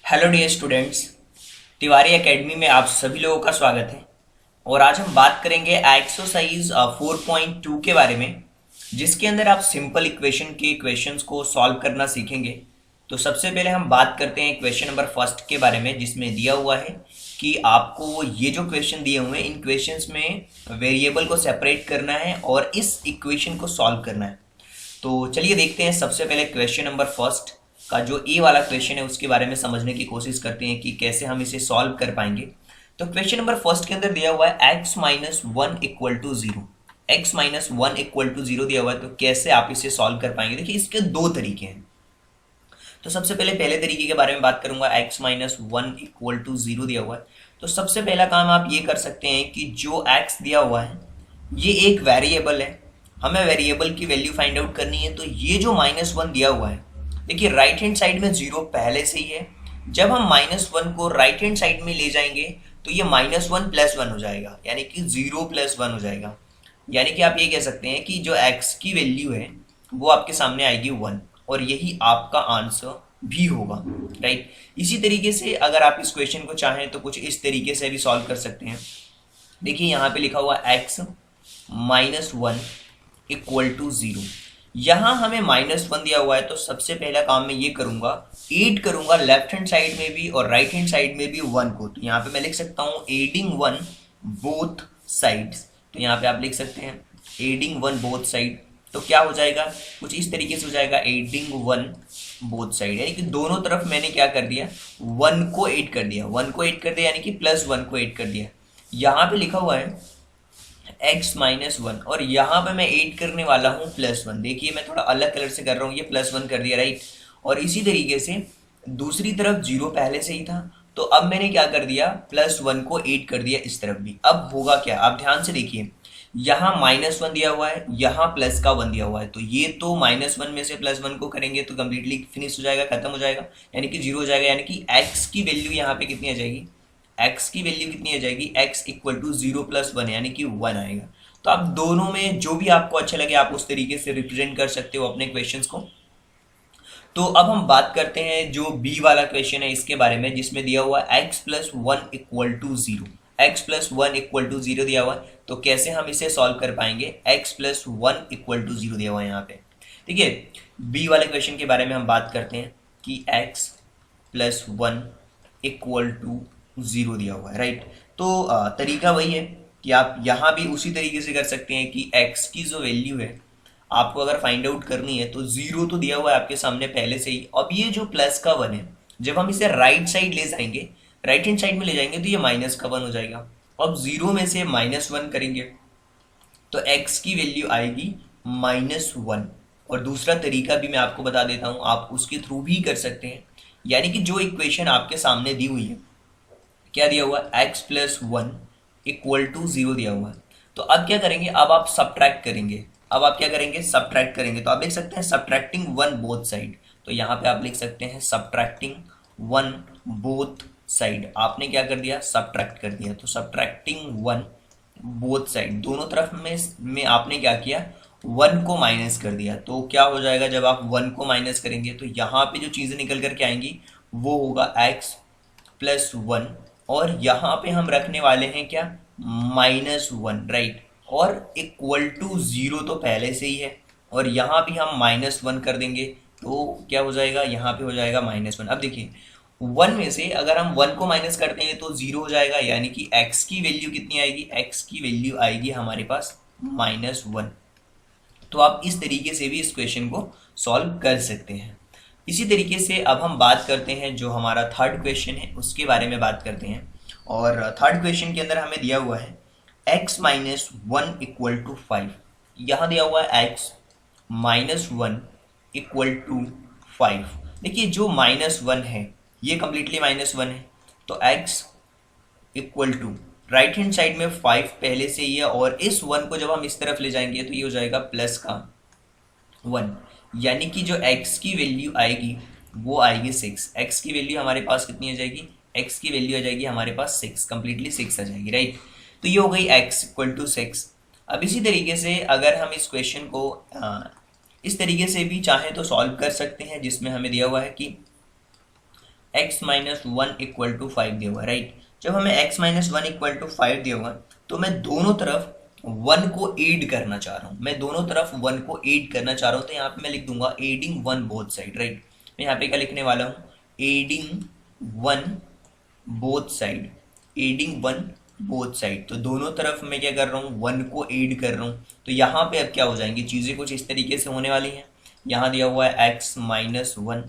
Hello dear students, Tiwari academy में आप सभी लोगों का स्वागत है। और आज हम बात करेंगे एक्सरसाइज 4.2 के बारे में, जिसके अंदर आप सिंपल इक्वेशन के क्वेश्चंस को सॉल्व करना सीखेंगे। तो सबसे पहले हम बात करते हैं क्वेश्चन नंबर फर्स्ट के बारे में, जिसमें दिया हुआ है कि आपको ये जो क्वेश्चन दिए हुए हैं, इन क्वेश्चंस में वेरिएबल को सेपरेट करना है और इस इक्वेशन को सॉल्व करना है। तो चलिए देखते हैं। सबसे पहले क्वेश्चन नंबर फर्स्ट का जो ए वाला क्वेश्चन है उसके बारे में समझने की कोशिश करते हैं कि कैसे हम इसे सॉल्व कर पाएंगे। तो क्वेश्चन नंबर फर्स्ट के अंदर दिया हुआ है x minus one equal to zero. X minus one equal to zero दिया हुआ है, तो कैसे आप इसे सॉल्व कर पाएंगे। देखिए, इसके दो तरीके हैं। तो सबसे पहले तरीके के बारे में बात करूंगा। x minus one equal to zero दिया हुआ है, तो सबसे पहला काम आप ये कर सकते हैं कि जो x दिया हुआ है ये एक वेरिएबल है, हमें वेरिएबल की वैल्यू फाइंड आउट करनी है। तो ये जो माइनस वन दिया हुआ है, देखिए राइट हैंड साइड में जीरो पहले से ही है। जब हम माइनस वन को राइट हैंड साइड में ले जाएंगे तो ये माइनस वन प्लस वन हो जाएगा, यानी कि जीरो प्लस वन हो जाएगा। यानी कि आप ये कह सकते हैं कि जो x की वैल्यू है वो आपके सामने आएगी वन, और यही आपका आंसर भी होगा, राइट। इसी तरीके से अगर आप इस क्वेश्चन को चाहें तो कुछ इस तरीके से भी सॉल्व कर सकते हैं। देखिए यहाँ पे लिखा हुआ x minus one equal to zero. यहाँ हमें माइनस वन दिया हुआ है, तो सबसे पहला काम मैं ये करूंगा, एड करूंगा लेफ्ट हैंड साइड में भी और राइट हैंड साइड में भी वन को। तो यहाँ पे मैं लिख सकता हूँ एडिंग वन बोथ साइड्स। तो यहाँ पे आप लिख सकते हैं एडिंग वन बोथ साइड। तो क्या हो जाएगा, कुछ इस तरीके से हो जाएगा, एडिंग वन बोथ साइड, यानी कि दोनों तरफ मैंने क्या कर दिया, वन को एड कर दिया। वन को एड कर दिया यानी कि प्लस वन को एड कर दिया। यहाँ पे लिखा हुआ है x माइनस वन, और यहाँ पे मैं ऐड करने वाला हूँ प्लस वन। देखिए मैं थोड़ा अलग कलर से कर रहा हूँ, ये प्लस वन कर दिया, राइट। और इसी तरीके से दूसरी तरफ जीरो पहले से ही था, तो अब मैंने क्या कर दिया, प्लस वन को ऐड कर दिया इस तरफ भी। अब होगा क्या, आप ध्यान से देखिए, यहाँ माइनस वन दिया हुआ है, यहाँ प्लस का वन दिया हुआ है। तो ये तो माइनस वन में से प्लस वन को करेंगे तो कंप्लीटली फिनिश हो जाएगा, खत्म हो जाएगा, यानी कि जीरो हो जाएगा। यानी कि x की वैल्यू यहाँ पे कितनी आ जाएगी, x की वैल्यू कितनी आ जाएगी, x equal to zero plus one, यानी कि वन आएगा। तो आप दोनों में जो भी आपको अच्छा लगे आप उस तरीके से रिप्रेजेंट कर सकते हो अपने क्वेश्चंस को। तो अब हम बात करते हैं जो बी वाला क्वेश्चन है इसके बारे में, जिसमें दिया हुआ है x plus one equal to zero. X plus one equal to zero दिया हुआ है, तो कैसे हम इसे सॉल्व कर पाएंगे। x plus one equal to zero दिया हुआ है यहाँ पे। देखिए बी वाले क्वेश्चन के बारे में हम बात करते हैं कि x plus one equal to zero दिया हुआ है, राइट। तो तरीका वही है कि आप यहाँ भी उसी तरीके से कर सकते हैं कि x की जो वैल्यू है आपको अगर फाइंड आउट करनी है, तो जीरो तो दिया हुआ है आपके सामने पहले से ही। अब ये जो प्लस का वन है, जब हम इसे राइट साइड ले जाएंगे, राइट हैंड साइड में ले जाएंगे, तो ये माइनस का वन हो जाएगा। अब जीरो में से माइनस वन करेंगे तो x की वैल्यू आएगी माइनस वन। और दूसरा तरीका भी मैं आपको बता देता हूँ, आप उसके थ्रू भी कर सकते हैं। यानी कि जो इक्वेशन आपके सामने दी हुई है, क्या दिया हुआ है, x plus one equal to zero दिया हुआ है। तो अब क्या करेंगे, अब आप सब्ट्रैक्ट करेंगे। अब आप क्या करेंगे, सब्ट्रैक्ट करेंगे। तो आप लिख सकते हैं सब्ट्रैक्टिंग वन बोथ साइड। तो यहाँ पे आप लिख सकते हैं सब्ट्रैक्टिंग वन बोथ साइड। आपने क्या कर दिया, सब्ट्रैक्ट कर दिया। तो सब्ट्रैक्टिंग वन बोथ साइड, दोनों तरफ में आपने क्या किया, वन को माइनस कर दिया। तो क्या हो जाएगा, जब आप वन को माइनस करेंगे तो यहाँ पे जो चीज़ें निकल करके आएंगी वो होगा x प्लस वन, और यहाँ पे हम रखने वाले हैं क्या, माइनस वन, राइट। और इक्वल टू जीरो तो पहले से ही है, और यहाँ भी हम माइनस वन कर देंगे तो क्या हो जाएगा, यहाँ पे हो जाएगा माइनस वन। अब देखिए वन में से अगर हम वन को माइनस करते हैं तो जीरो हो जाएगा, यानी कि x की वैल्यू कितनी आएगी, x की वैल्यू आएगी हमारे पास माइनस वन। तो आप इस तरीके से भी इस क्वेश्चन को सॉल्व कर सकते हैं। इसी तरीके से अब हम बात करते हैं जो हमारा थर्ड क्वेश्चन है उसके बारे में बात करते हैं। और थर्ड क्वेश्चन के अंदर हमें दिया हुआ है x minus one equal to five. यहाँ दिया हुआ है x minus one equal to five. देखिए जो माइनस वन है ये कंप्लीटली माइनस वन है, तो x equal to right hand side में फाइव पहले से ही है, और इस वन को जब हम इस तरफ ले जाएंगे तो ये हो जाएगा प्लस का वन। यानी कि जो x की वैल्यू आएगी वो आएगी सिक्स। x की वैल्यू हमारे पास कितनी आ जाएगी, x की वैल्यू आ जाएगी हमारे पास सिक्स, कंप्लीटली सिक्स आ जाएगी, राइट। तो ये हो गई x इक्वल टू सिक्स। अब इसी तरीके से अगर हम इस क्वेश्चन को इस तरीके से भी चाहें तो सॉल्व कर सकते हैं, जिसमें हमें दिया हुआ है कि x minus one equal to 5 दिया हुआ है, राइट। जब हमें x minus one equal to 5 दिया हुआ है तो मैं दोनों तरफ वन को एड करना चाह रहा हूँ, मैं दोनों तरफ वन को एड करना चाह रहा हूँ, तो यहाँ पे मैं लिख दूंगा adding one both side, right. मैं यहाँ पे क्या लिखने वाला हूँ, adding one both side, adding one both side. तो दोनों तरफ मैं क्या कर रहा हूँ, वन को एड कर रहा हूँ। तो यहाँ पे अब क्या हो जाएंगी चीज़ें, कुछ इस तरीके से होने वाली हैं। यहाँ दिया हुआ है x माइनस वन,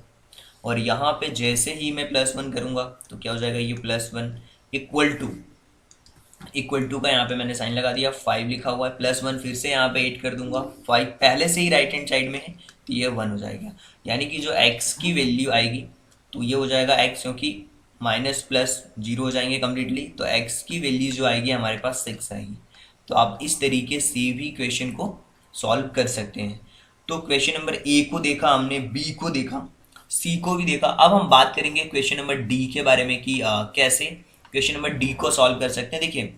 और यहाँ पे जैसे ही मैं प्लस वन करूँगा तो क्या हो जाएगा, ये प्लस वन इक्वल टू का यहाँ पे मैंने साइन लगा दिया, 5 लिखा हुआ है, प्लस वन फिर से यहाँ पे ऐड कर दूंगा, 5 पहले से ही राइट हैंड साइड में है तो ये 1 हो जाएगा। यानी कि जो x की वैल्यू आएगी तो ये हो जाएगा x, क्योंकि माइनस प्लस जीरो हो जाएंगे कम्प्लीटली, तो x की वैल्यू जो आएगी हमारे पास 6 आएगी। तो आप इस तरीके से भी क्वेश्चन को सॉल्व कर सकते हैं। तो क्वेश्चन नंबर ए को देखा हमने, बी को देखा, सी को भी देखा। अब हम बात करेंगे क्वेश्चन नंबर डी के बारे में कि कैसे क्वेश्चन नंबर डी को सॉल्व कर सकते हैं। देखिए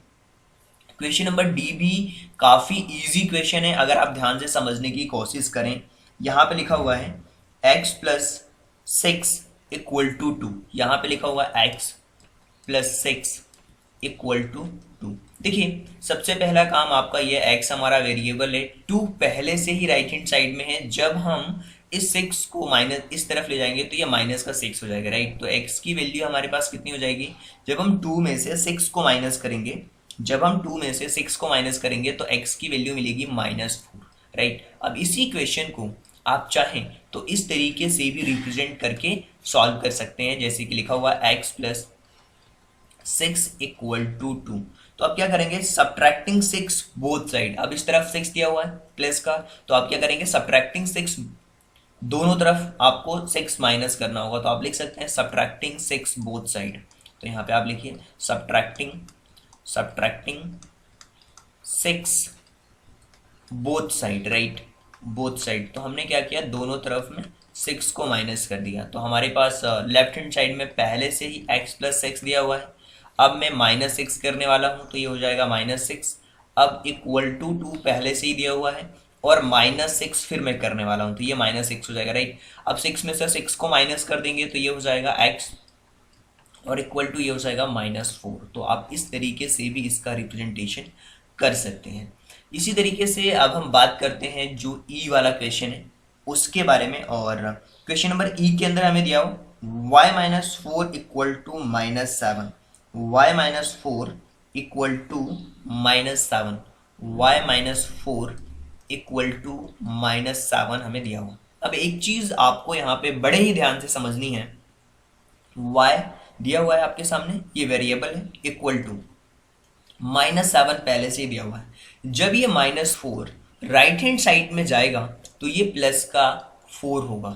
क्वेश्चन नंबर डी भी काफ़ी इजी क्वेश्चन है अगर आप ध्यान से समझने की कोशिश करें। यहाँ पे लिखा हुआ है x plus six equal to two, यहाँ पे लिखा हुआ है x plus six equal to two. देखिए सबसे पहला काम आपका ये x हमारा वेरिएबल है, 2 पहले से ही राइट हैंड साइड में है। जब हम इस 6 को माइनस इस तरफ ले जाएंगे तो ये माइनस का 6 हो जाएगा, राइट। तो x की वैल्यू हमारे पास कितनी हो जाएगी, जब हम 2 में से 6 को माइनस करेंगे, जब हम 2 में से 6 को माइनस करेंगे तो x की वैल्यू मिलेगी -4, राइट। अब इसी क्वेश्चन को आप चाहें तो इस तरीके से भी रिप्रेजेंट करके सॉल्व कर सकते हैं, जैसे कि लिखा हुआ x plus six equal to two. तो आप क्या करेंगे, सब्ट्रैक्टिंग 6 बोथ साइड। अब इस तरफ 6 दिया हुआ है प्लस का, तो आप क्या करेंगे, सब्ट्रैक्टिंग 6 दोनों तरफ आपको 6 माइनस करना होगा। तो आप लिख सकते हैं सब्ट्रैक्टिंग 6 बोथ साइड। तो यहाँ पे आप लिखिए subtracting 6 both side, right, both side. तो हमने क्या किया, दोनों तरफ में 6 को माइनस कर दिया। तो हमारे पास लेफ्ट हैंड साइड में पहले से ही x प्लस 6 दिया हुआ है। अब मैं -6 करने वाला हूँ तो ये हो जाएगा -6। अब इक्वल टू 2 पहले से ही दिया हुआ है और -6 फिर मैं करने वाला हूँ तो ये -6 हो जाएगा, राइट। अब 6 में से 6 को माइनस कर देंगे तो ये हो जाएगा x और इक्वल टू ये हो जाएगा -4। तो आप इस तरीके से भी इसका रिप्रेजेंटेशन कर सकते हैं। इसी तरीके से अब हम बात करते हैं जो ई वाला क्वेश्चन है उसके बारे में। और क्वेश्चन नंबर ई के अंदर हमें दिया हो y-4 equal to -7, y-4 equal to -7, y-4 equal to -7 हमें दिया हुआ। अब एक चीज़ आपको यहाँ पे बड़े ही ध्यान से समझनी है, y दिया हुआ है आपके सामने, ये वेरिएबल है, इक्वल टू -7 पहले से ही दिया हुआ है। जब ये -4 राइट हैंड साइड में जाएगा तो ये प्लस का 4 होगा,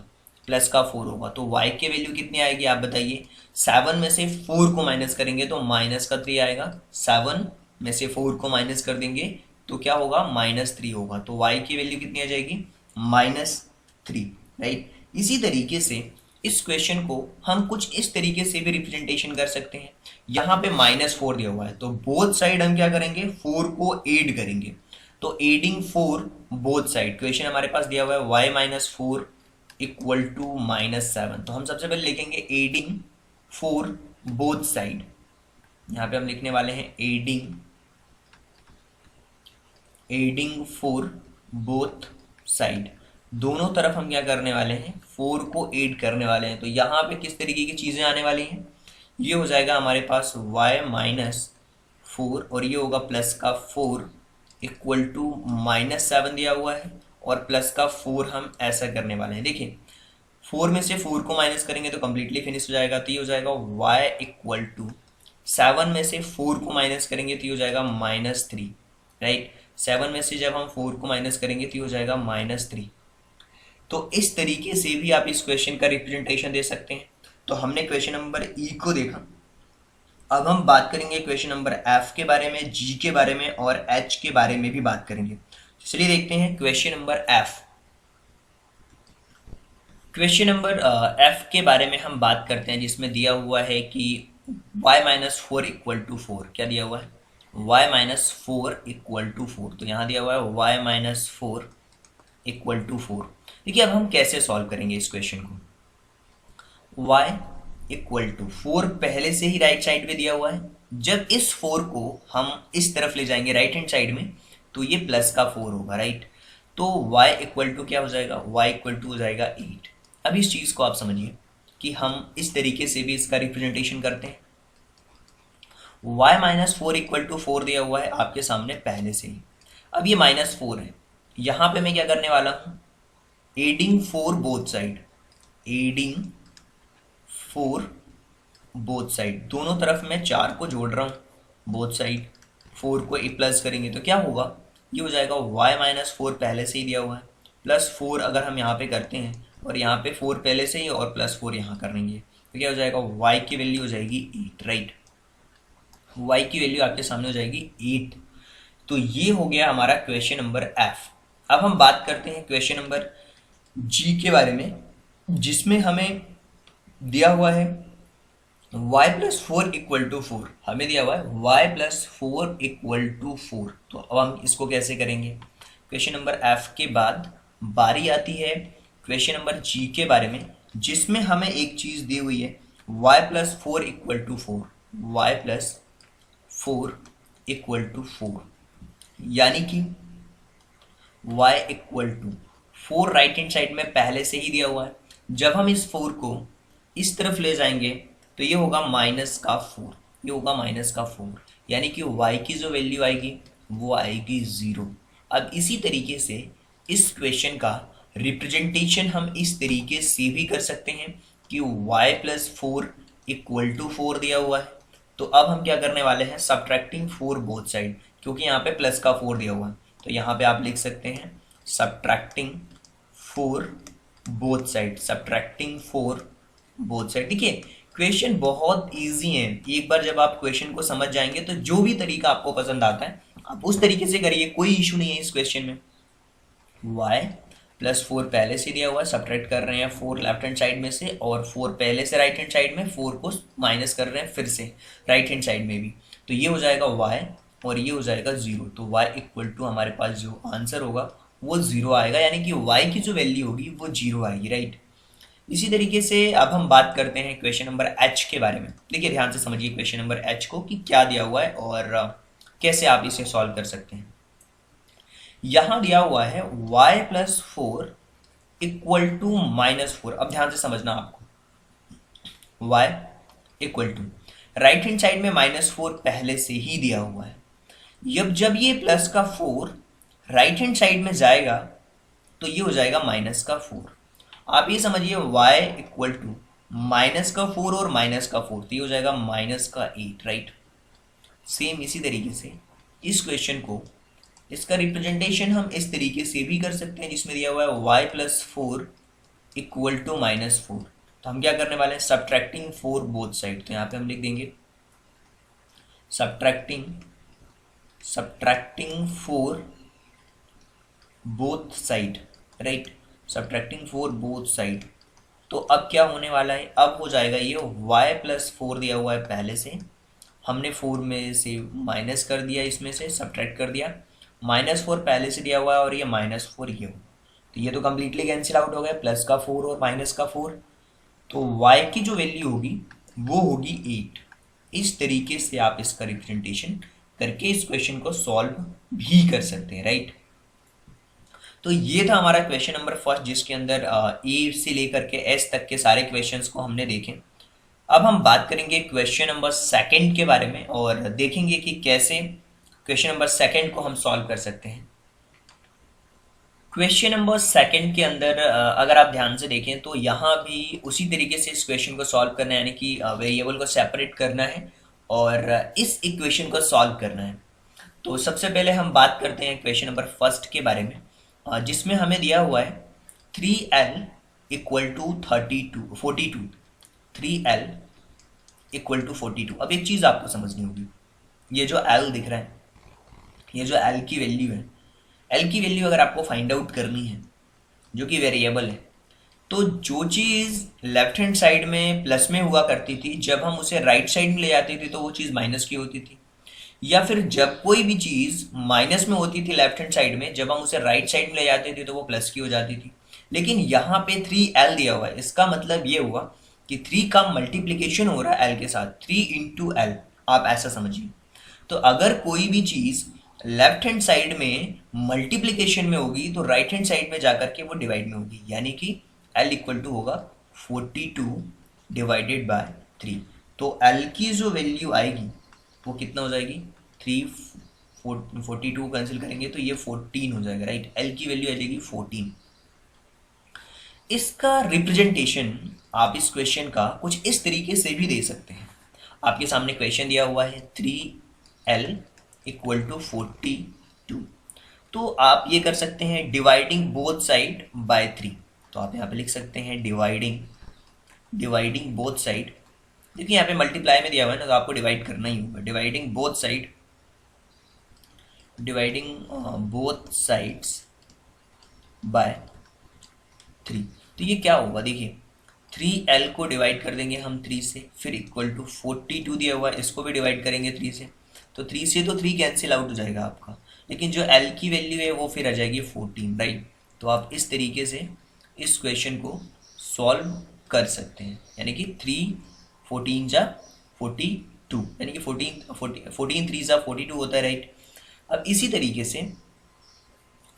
प्लस का 4 होगा। तो y की वैल्यू कितनी आएगी आप बताइए, 7 में से 4 को माइनस करेंगे तो माइनस का 3 आएगा, 7 में से 4 को माइनस कर देंगे तो क्या होगा, -3 होगा। तो y की वैल्यू कितनी आ जाएगी, -3, राइट। इसी तरीके से इस क्वेश्चन को हम कुछ इस तरीके से भी रिप्रेजेंटेशन कर सकते हैं। यहाँ पे -4 दिया हुआ है तो बोथ साइड हम क्या करेंगे, 4 को ऐड करेंगे। तो एडिंग 4 बोथ साइड, क्वेश्चन हमारे पास दिया हुआ है y-4 इक्वल टू -7। तो हम सबसे पहले लिखेंगे एडिंग 4 बोथ साइड। यहाँ पे हम लिखने वाले हैं एडिंग 4 बोथ साइड, दोनों तरफ हम क्या करने वाले हैं, 4 को ऐड करने वाले हैं। तो यहाँ पे किस तरीके की चीज़ें आने वाली हैं, ये हो जाएगा हमारे पास y-4 और ये होगा प्लस का 4 इक्वल टू -7 दिया हुआ है और प्लस का 4 हम ऐसा करने वाले हैं। देखिए 4 में से 4 को माइनस करेंगे तो कम्प्लीटली फिनिश हो जाएगा, तो ये हो जाएगा y इक्वल टू 7 में से 4 को माइनस करेंगे तो ये हो जाएगा -3, राइट। 7 में से जब हम 4 को माइनस करेंगे तो ये हो जाएगा -3। तो इस तरीके से भी आप इस क्वेश्चन का रिप्रेजेंटेशन दे सकते हैं। तो हमने क्वेश्चन नंबर ई को देखा। अब हम बात करेंगे क्वेश्चन नंबर एफ के बारे में, जी के बारे में और एच के बारे में भी बात करेंगे। चलिए देखते हैं question number F. Question number F के बारे में हम बात करते हैं, जिसमें दिया हुआ है कि y-4 इक्वल टू 4। क्या दिया हुआ है, y-4 इक्वल टू 4। तो यहाँ दिया हुआ है y-4 इक्वल टू 4। देखिए अब हम कैसे सॉल्व करेंगे इस क्वेश्चन को, y इक्वल टू 4 पहले से ही राइट साइड पे दिया हुआ है। जब इस 4 को हम इस तरफ ले जाएंगे राइट हैंड साइड में तो ये प्लस का 4 होगा, राइट। तो y इक्वल टू क्या हो जाएगा, y इक्वल टू हो जाएगा 8। अब इस चीज़ को आप समझिए कि हम इस तरीके से भी इसका रिप्रेजेंटेशन करते हैं। y माइनस 4 इक्वल टू 4 दिया हुआ है आपके सामने पहले से ही। अब ये -4 है, यहाँ पे मैं क्या करने वाला हूँ, adding 4 both side, adding 4 both side, दोनों तरफ मैं 4 को जोड़ रहा हूँ बोथ साइड। 4 को प्लस करेंगे तो क्या होगा, ये हो जाएगा y माइनस 4 पहले से ही दिया हुआ है प्लस 4 अगर हम यहाँ पे करते हैं और यहाँ पे 4 पहले से ही और प्लस 4 यहाँ करेंगे तो क्या हो जाएगा, y की वैल्यू हो जाएगी 8, राइट। y की वैल्यू आपके सामने हो जाएगी 8। तो ये हो गया हमारा क्वेश्चन नंबर F। अब हम बात करते हैं क्वेश्चन नंबर G के बारे में, जिसमें हमें दिया हुआ है y प्लस 4 इक्वल टू 4, हमें दिया हुआ है y प्लस 4 इक्वल टू 4। तो अब हम इसको कैसे करेंगे, क्वेश्चन नंबर F के बाद बारी आती है क्वेश्चन नंबर G के बारे में, जिसमें हमें एक चीज़ दी हुई है y plus 4 equal to 4, y plus 4 equal to 4, यानी कि y equal to 4 right hand side में पहले से ही दिया हुआ है। जब हम इस 4 को इस तरफ ले जाएंगे तो ये होगा माइनस का 4, ये होगा माइनस का 4, यानी कि y की जो वैल्यू आएगी वो आएगी 0। अब इसी तरीके से इस क्वेश्चन का रिप्रेजेंटेशन हम इस तरीके से भी कर सकते हैं कि y प्लस 4 इक्वल टू 4 दिया हुआ है। तो अब हम क्या करने वाले हैं, सब्ट्रैक्टिंग 4 बोथ साइड, क्योंकि यहाँ पे प्लस का 4 दिया हुआ है तो यहाँ पे आप लिख सकते हैं subtracting 4 both side, subtracting 4 both side. देखिए क्वेश्चन बहुत इजी है, एक बार जब आप क्वेश्चन को समझ जाएंगे तो जो भी तरीका आपको पसंद आता है आप उस तरीके से करिए, कोई इशू नहीं है इस क्वेश्चन में। y प्लस 4 पहले से दिया हुआ है, सब्ट्रैक्ट कर रहे हैं 4 लेफ्ट हैंड साइड में से और 4 पहले से राइट हैंड साइड में, 4 को माइनस कर रहे हैं फिर से राइट हैंड साइड में भी, तो ये हो जाएगा y और ये हो जाएगा 0। तो y इक्वल टू हमारे पास जो आंसर होगा वो 0 आएगा, यानी कि y की जो वैल्यू होगी वो 0 आएगी, राइट। इसी तरीके से अब हम बात करते हैं क्वेश्चन नंबर H के बारे में। देखिए ध्यान से समझिए क्वेश्चन नंबर H को कि क्या दिया हुआ है और कैसे आप इसे सॉल्व कर सकते हैं। यहाँ दिया हुआ है y प्लस 4 इक्वल टू -4। अब ध्यान से समझना आपको, y equal to right hand side में -4 पहले से ही दिया हुआ है। जब ये प्लस का 4 राइट हैंड साइड में जाएगा तो ये हो जाएगा माइनस का 4। आप ये समझिए y इक्वल टू माइनस का 4 और माइनस का 4, तो ये हो जाएगा माइनस का 8, राइट। सेम इसी तरीके से इस क्वेश्चन को, इसका रिप्रेजेंटेशन हम इस तरीके से भी कर सकते हैं जिसमें दिया हुआ है y प्लस 4 इक्वल टू -4। तो हम क्या करने वाले हैं, सब्ट्रैक्टिंग 4 बोथ साइड, तो यहाँ पे हम लिख देंगे subtracting 4 both side, right, subtracting 4 both side. तो अब क्या होने वाला है, अब हो जाएगा ये y प्लस 4 दिया हुआ है पहले से, हमने 4 में से माइनस कर दिया, इसमें से सब्ट्रैक्ट कर दिया, -4 पहले से दिया हुआ है और ये -4 ये हो, तो ये तो कम्प्लीटली कैंसिल आउट हो गया, प्लस का 4 और माइनस का 4। तो y की जो वैल्यू होगी वो होगी 8। इस तरीके से आप इसका रिप्रेजेंटेशन करके इस क्वेश्चन को सॉल्व भी कर सकते हैं, राइट। तो ये था हमारा क्वेश्चन नंबर फर्स्ट, जिसके अंदर ए से लेकर के एस तक के सारे क्वेश्चंस को हमने देखे। अब हम बात करेंगे क्वेश्चन नंबर सेकंड के बारे में और देखेंगे कि कैसे क्वेश्चन नंबर सेकंड को हम सॉल्व कर सकते हैं। क्वेश्चन नंबर सेकंड के अंदर अगर आप ध्यान से देखें तो यहाँ भी उसी तरीके से इस क्वेश्चन को सॉल्व करना है, यानी कि वेरिएबल को सेपरेट करना है और इस इक्वेशन को सॉल्व करना है। तो सबसे पहले हम बात करते हैं क्वेश्चन नंबर फर्स्ट के बारे में, जिसमें हमें दिया हुआ है 3l equal to 42, 3l equal to 42। अब एक चीज़ आपको समझनी होगी, ये जो l दिख रहा है, ये जो l की वैल्यू है, l की वैल्यू अगर आपको फाइंड आउट करनी है जो कि वेरिएबल है, तो जो चीज़ लेफ्ट हैंड साइड में प्लस में हुआ करती थी, जब हम उसे राइट साइड में ले जाते थे तो वो चीज़ माइनस की होती थी, या फिर जब कोई भी चीज़ माइनस में होती थी लेफ्ट हैंड साइड में, जब हम उसे राइट साइड में ले जाते थे तो वो प्लस की हो जाती थी। लेकिन यहाँ पे 3l दिया हुआ है, इसका मतलब ये हुआ कि 3 का मल्टीप्लीकेशन हो रहा है एल के साथ, 3 इंटू एल, आप ऐसा समझिए। तो अगर कोई भी चीज़ लेफ्ट हैंड साइड में मल्टीप्लीकेशन में होगी तो राइट हैंड साइड में जाकर के वो डिवाइड में होगी, यानी कि एल इक्वल टू होगा 42 डिवाइडेड बाय 3। तो एल की जो वैल्यू आएगी वो कितना हो जाएगी, 42 कैंसिल करेंगे तो ये 14 हो जाएगा, राइट। एल की वैल्यू आ जाएगी 14। इसका रिप्रेजेंटेशन आप इस क्वेश्चन का कुछ इस तरीके से भी दे सकते हैं। आपके सामने क्वेश्चन दिया हुआ है 3L इक्वल टू 42, तो आप ये कर सकते हैं डिवाइडिंग बोथ साइड बाय 3। तो आप यहाँ पे लिख सकते हैं डिवाइडिंग बोथ साइड। देखिए यहाँ पे मल्टीप्लाई में दिया हुआ है ना, तो आपको डिवाइड करना ही होगा। Dividing both sides by 3। तो ये क्या होगा, देखिए 3L को डिवाइड कर देंगे हम 3 से, फिर इक्वल टू 42 दिया हुआ है, इसको भी डिवाइड करेंगे 3 से, तो 3 से तो 3 कैंसिल आउट हो जाएगा आपका, लेकिन जो L की वैल्यू है वो फिर आ जाएगी 14, राइट। तो आप इस तरीके से इस क्वेश्चन को सॉल्व कर सकते हैं, यानी कि 3 14 जा 42, यानी कि 14 3 जा 42 होता है, राइट। अब इसी तरीके से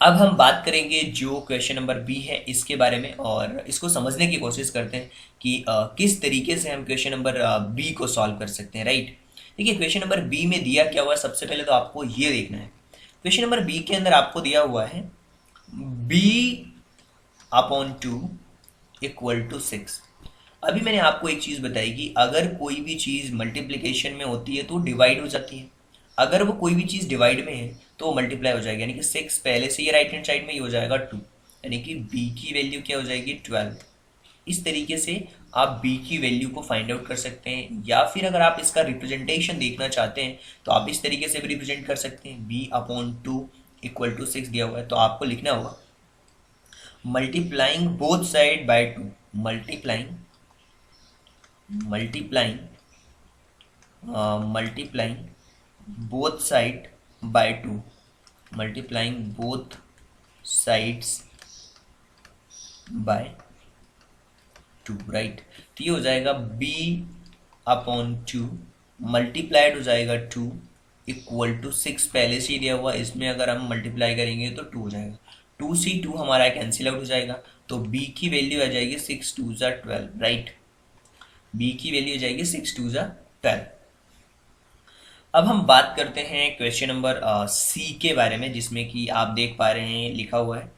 अब हम बात करेंगे जो क्वेश्चन नंबर बी है इसके बारे में, और इसको समझने की कोशिश करते हैं कि किस तरीके से हम क्वेश्चन नंबर बी को सॉल्व कर सकते हैं, राइट। देखिए क्वेश्चन नंबर बी में दिया क्या हुआ है, सबसे पहले तो आपको ये देखना है। क्वेश्चन नंबर बी के अंदर आपको दिया हुआ है b/2 इक्वल टू 6। अभी मैंने आपको एक चीज़ बताई कि अगर कोई भी चीज़ मल्टीप्लिकेशन में होती है तो डिवाइड हो जाती है, अगर वो कोई भी चीज़ डिवाइड में है तो वो मल्टीप्लाई हो जाएगी, यानी कि 6 पहले से ये राइट हैंड साइड में ही हो जाएगा 2, यानी कि b की वैल्यू क्या हो जाएगी 12। इस तरीके से आप b की वैल्यू को फाइंड आउट कर सकते हैं, या फिर अगर आप इसका रिप्रेजेंटेशन देखना चाहते हैं तो आप इस तरीके से भी रिप्रेजेंट कर सकते हैं। b/2 इक्वल टू 6 दिया हुआ है, तो आपको लिखना होगा multiplying both side by 2, multiplying both side by 2, multiplying both sides by 2, right. तो ये हो जाएगा b/2 मल्टीप्लाइड हो जाएगा 2 इक्वल टू 6 पहले से ही दिया हुआ, इसमें अगर हम मल्टीप्लाई करेंगे तो 2 हो जाएगा, 2 से 2 हमारा कैंसिल आउट हो जाएगा, तो b की वैल्यू आ जाएगी 6 2 जा 12, राइट। b की वैल्यू आ जाएगी 6 2 जा 12। अब हम बात करते हैं क्वेश्चन नंबर सी के बारे में, जिसमें कि आप देख पा रहे हैं लिखा हुआ है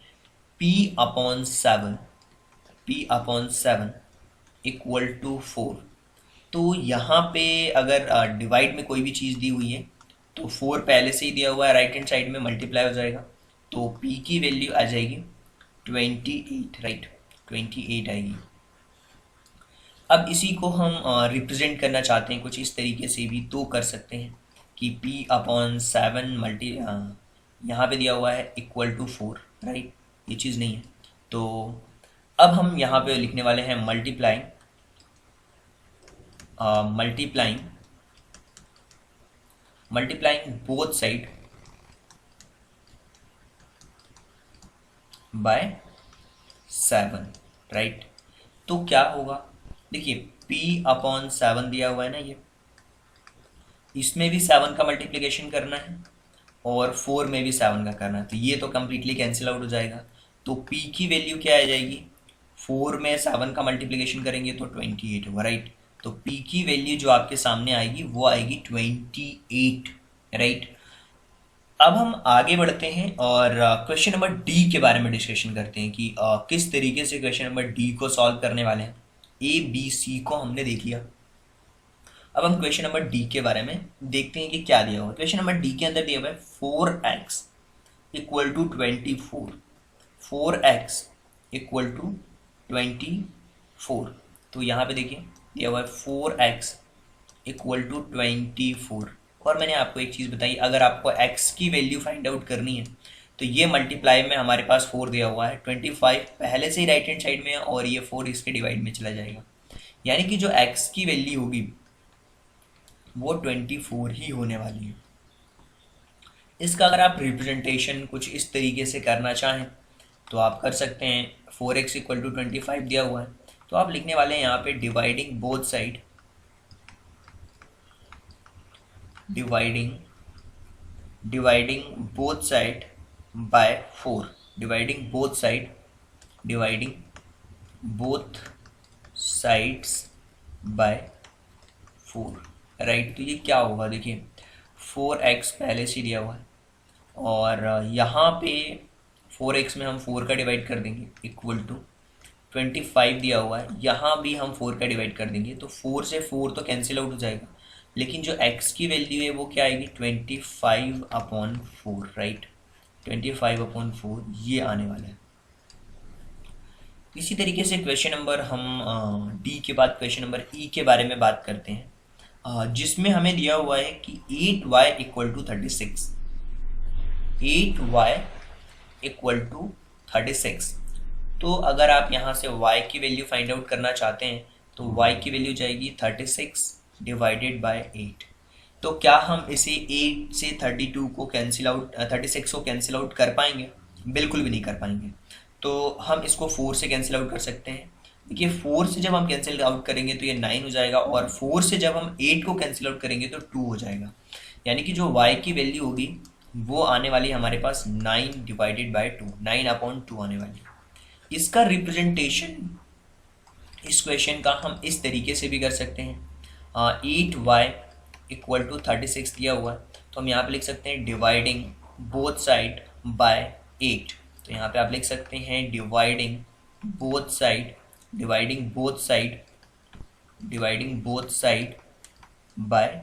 p/7 इक्वल टू 4। तो यहाँ पे अगर डिवाइड में कोई भी चीज़ दी हुई है तो 4 पहले से ही दिया हुआ है, राइट हैंड साइड में मल्टीप्लाई हो जाएगा, तो p की वैल्यू आ जाएगी 28, राइट, 28 आएगी। अब इसी को हम रिप्रेजेंट करना चाहते हैं कुछ इस तरीके से भी तो कर सकते हैं कि p/7 यहाँ पे दिया हुआ है इक्वल टू 4, राइट, ये चीज़ नहीं है। तो अब हम यहाँ पे लिखने वाले हैं multiplying both side by 7, right. तो क्या होगा, देखिए p/7 दिया हुआ है ना, ये इसमें भी 7 का मल्टीप्लिकेशन करना है और 4 में भी 7 का करना है, तो ये तो कम्प्लीटली कैंसिल आउट हो जाएगा। तो p की वैल्यू क्या आ जाएगी, 4 में 7 का मल्टीप्लिकेशन करेंगे तो 28 होगा, राइट। तो p की वैल्यू जो आपके सामने आएगी वो आएगी 28, राइट। अब हम आगे बढ़ते हैं और क्वेश्चन नंबर डी के बारे में डिस्कशन करते हैं कि किस तरीके से क्वेश्चन नंबर डी को सॉल्व करने वाले हैं। ए बी सी को हमने देख लिया, अब हम क्वेश्चन नंबर डी के बारे में देखते हैं कि क्या दिया हुआ है। क्वेश्चन नंबर डी के अंदर दिया हुआ है 4x equal to 24, 4x equal to 24। तो यहाँ पे देखिए दिया हुआ है 4x इक्वल टू 24, और मैंने आपको एक चीज़ बताई, अगर आपको x की वैल्यू फाइंड आउट करनी है तो ये मल्टीप्लाई में हमारे पास 4 दिया हुआ है, 25 पहले से ही राइट हैंड साइड में है और ये 4 इसके डिवाइड में चला जाएगा, यानी कि जो x की वैल्यू होगी वो 24 ही होने वाली है। इसका अगर आप रिप्रेजेंटेशन कुछ इस तरीके से करना चाहें तो आप कर सकते हैं। 4x इक्वल टू 25 दिया हुआ है, तो आप लिखने वाले हैं यहाँ पे dividing both side, dividing both side by 4, dividing both side, dividing both sides by 4, right. तो ये क्या होगा, देखिए 4x पहले से दिया हुआ है और यहाँ पे 4x में हम 4 का डिवाइड कर देंगे इक्वल टू 25 दिया हुआ है, यहाँ भी हम 4 का डिवाइड कर देंगे तो 4 से 4 तो कैंसिल आउट हो जाएगा, लेकिन जो x की वैल्यू है वो क्या आएगी 25/4, राइट। 25/4 ये आने वाला है। इसी तरीके से क्वेश्चन नंबर हम डी के बाद क्वेश्चन नंबर ई के बारे में बात करते हैं, जिसमें हमें दिया हुआ है कि 8y equal to 36, 8y equal to 36। तो अगर आप यहाँ से y की वैल्यू फाइंड आउट करना चाहते हैं तो y की वैल्यू जाएगी 36 डिवाइडेड बाय 8। तो क्या हम इसे 8 से 32 को कैंसिल आउट 36 को कैंसिल आउट कर पाएंगे? बिल्कुल भी नहीं कर पाएंगे। तो हम इसको 4 से कैंसिल आउट कर सकते हैं। देखिए 4 से जब हम कैंसिल आउट करेंगे तो ये 9 हो जाएगा और 4 से जब हम 8 को कैंसिल आउट करेंगे तो 2 हो जाएगा, यानी कि जो y की वैल्यू होगी वो आने वाली हमारे पास 9 डिवाइडेड बाय 2, 9/2 आने वाली। इसका रिप्रेजेंटेशन इस क्वेश्चन का हम इस तरीके से भी कर सकते हैं, 8y इक्वल टू 36 दिया हुआ है तो हम यहाँ पे लिख सकते हैं डिवाइडिंग बोथ साइड बाय 8। तो यहाँ पे आप लिख सकते हैं dividing both side, dividing both side, dividing both side by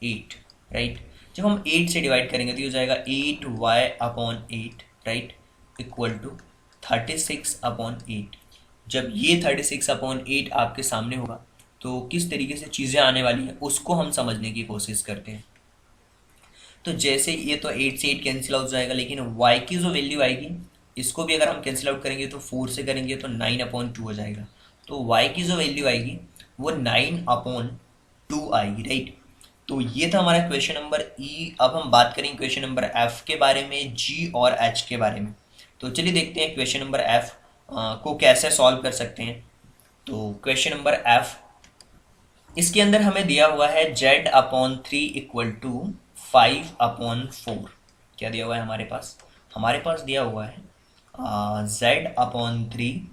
8, right. जब हम 8 से डिवाइड करेंगे तो ये हो जाएगा 8y/8, राइट, इक्वल टू 36/8। जब ये 36/8 आपके सामने होगा तो किस तरीके से चीज़ें आने वाली हैं उसको हम समझने की कोशिश करते हैं। तो जैसे ये तो 8 से 8 कैंसिल आउट हो जाएगा, लेकिन y की जो वैल्यू आएगी इसको भी अगर हम कैंसिल आउट करेंगे तो 4 से करेंगे तो 9/2 हो जाएगा। तो y की जो वैल्यू आएगी वो 9/2 आएगी, राइट। तो ये था हमारा क्वेश्चन नंबर ई। अब हम बात करेंगे क्वेश्चन नंबर एफ के बारे में, जी और एच के बारे में। तो चलिए देखते हैं क्वेश्चन नंबर एफ को कैसे सॉल्व कर सकते हैं। तो क्वेश्चन नंबर एफ, इसके अंदर हमें दिया हुआ है z/3 इक्वल टू 5/4। क्या दिया हुआ है हमारे पास? हमारे पास दिया हुआ है z/3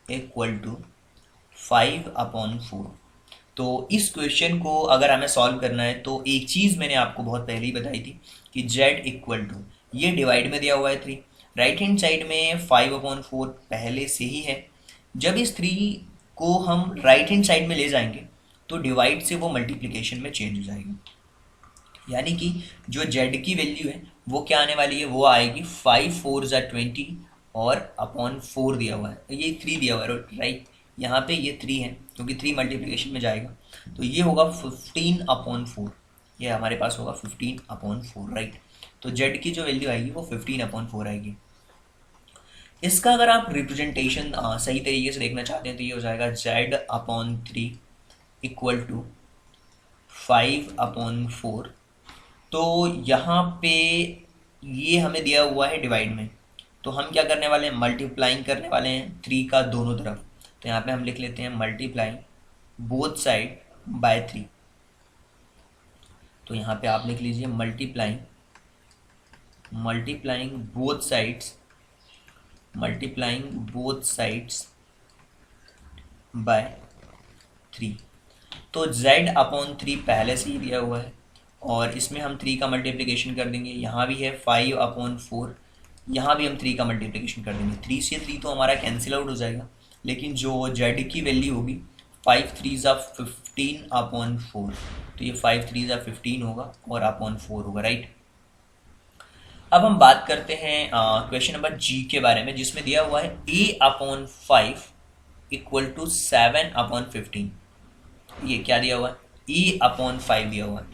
इक्वल टू 5/4। तो इस क्वेश्चन को अगर हमें सॉल्व करना है तो एक चीज़ मैंने आपको बहुत पहले ही बताई थी कि z इक्वल टू, ये डिवाइड में दिया हुआ है 3, राइट हैंड साइड में 5/4 पहले से ही है। जब इस 3 को हम राइट हैंड साइड में ले जाएंगे तो डिवाइड से वो मल्टीप्लिकेशन में चेंज हो जाएगा, यानी कि जो z की वैल्यू है वो क्या आने वाली है, वो आएगी 5×4 = 20 और अपॉन 4 दिया हुआ है, ये 3 दिया हुआ है, राइट। यहाँ पे ये 3 है क्योंकि 3 मल्टीप्लिकेशन में जाएगा तो ये होगा 15/4, ये हमारे पास होगा 15/4, राइट। तो z की जो वैल्यू आएगी वो 15/4 आएगी। इसका अगर आप रिप्रेजेंटेशन सही तरीके से देखना चाहते हैं तो ये हो जाएगा z/3 इक्वल टू 5/4। तो यहाँ पे ये हमें दिया हुआ है डिवाइड में, तो हम क्या करने वाले हैं, मल्टीप्लाइंग करने वाले हैं 3 का दोनों तरफ। तो यहाँ पे हम लिख लेते हैं मल्टीप्लाइंग बोथ साइड बाय 3। तो यहाँ पे आप लिख लीजिए मल्टीप्लाइंग बोथ साइड्स बाय 3। तो z/3 पहले से ही दिया हुआ है और इसमें हम 3 का मल्टीप्लिकेशन कर देंगे, यहाँ भी है 5/4, यहाँ भी हम 3 का मल्टीप्लिकेशन कर देंगे। 3 से 3 तो हमारा कैंसिल आउट हो जाएगा, लेकिन जो z की वैल्यू होगी 5×3 = 15/4, तो ये 5×3 = 15 होगा और अपॉन 4 होगा, राइट। अब हम बात करते हैं क्वेश्चन नंबर जी के बारे में, जिसमें दिया हुआ है a/5 इक्वल टू 7/15। ये क्या दिया हुआ है, a/5 दिया हुआ है।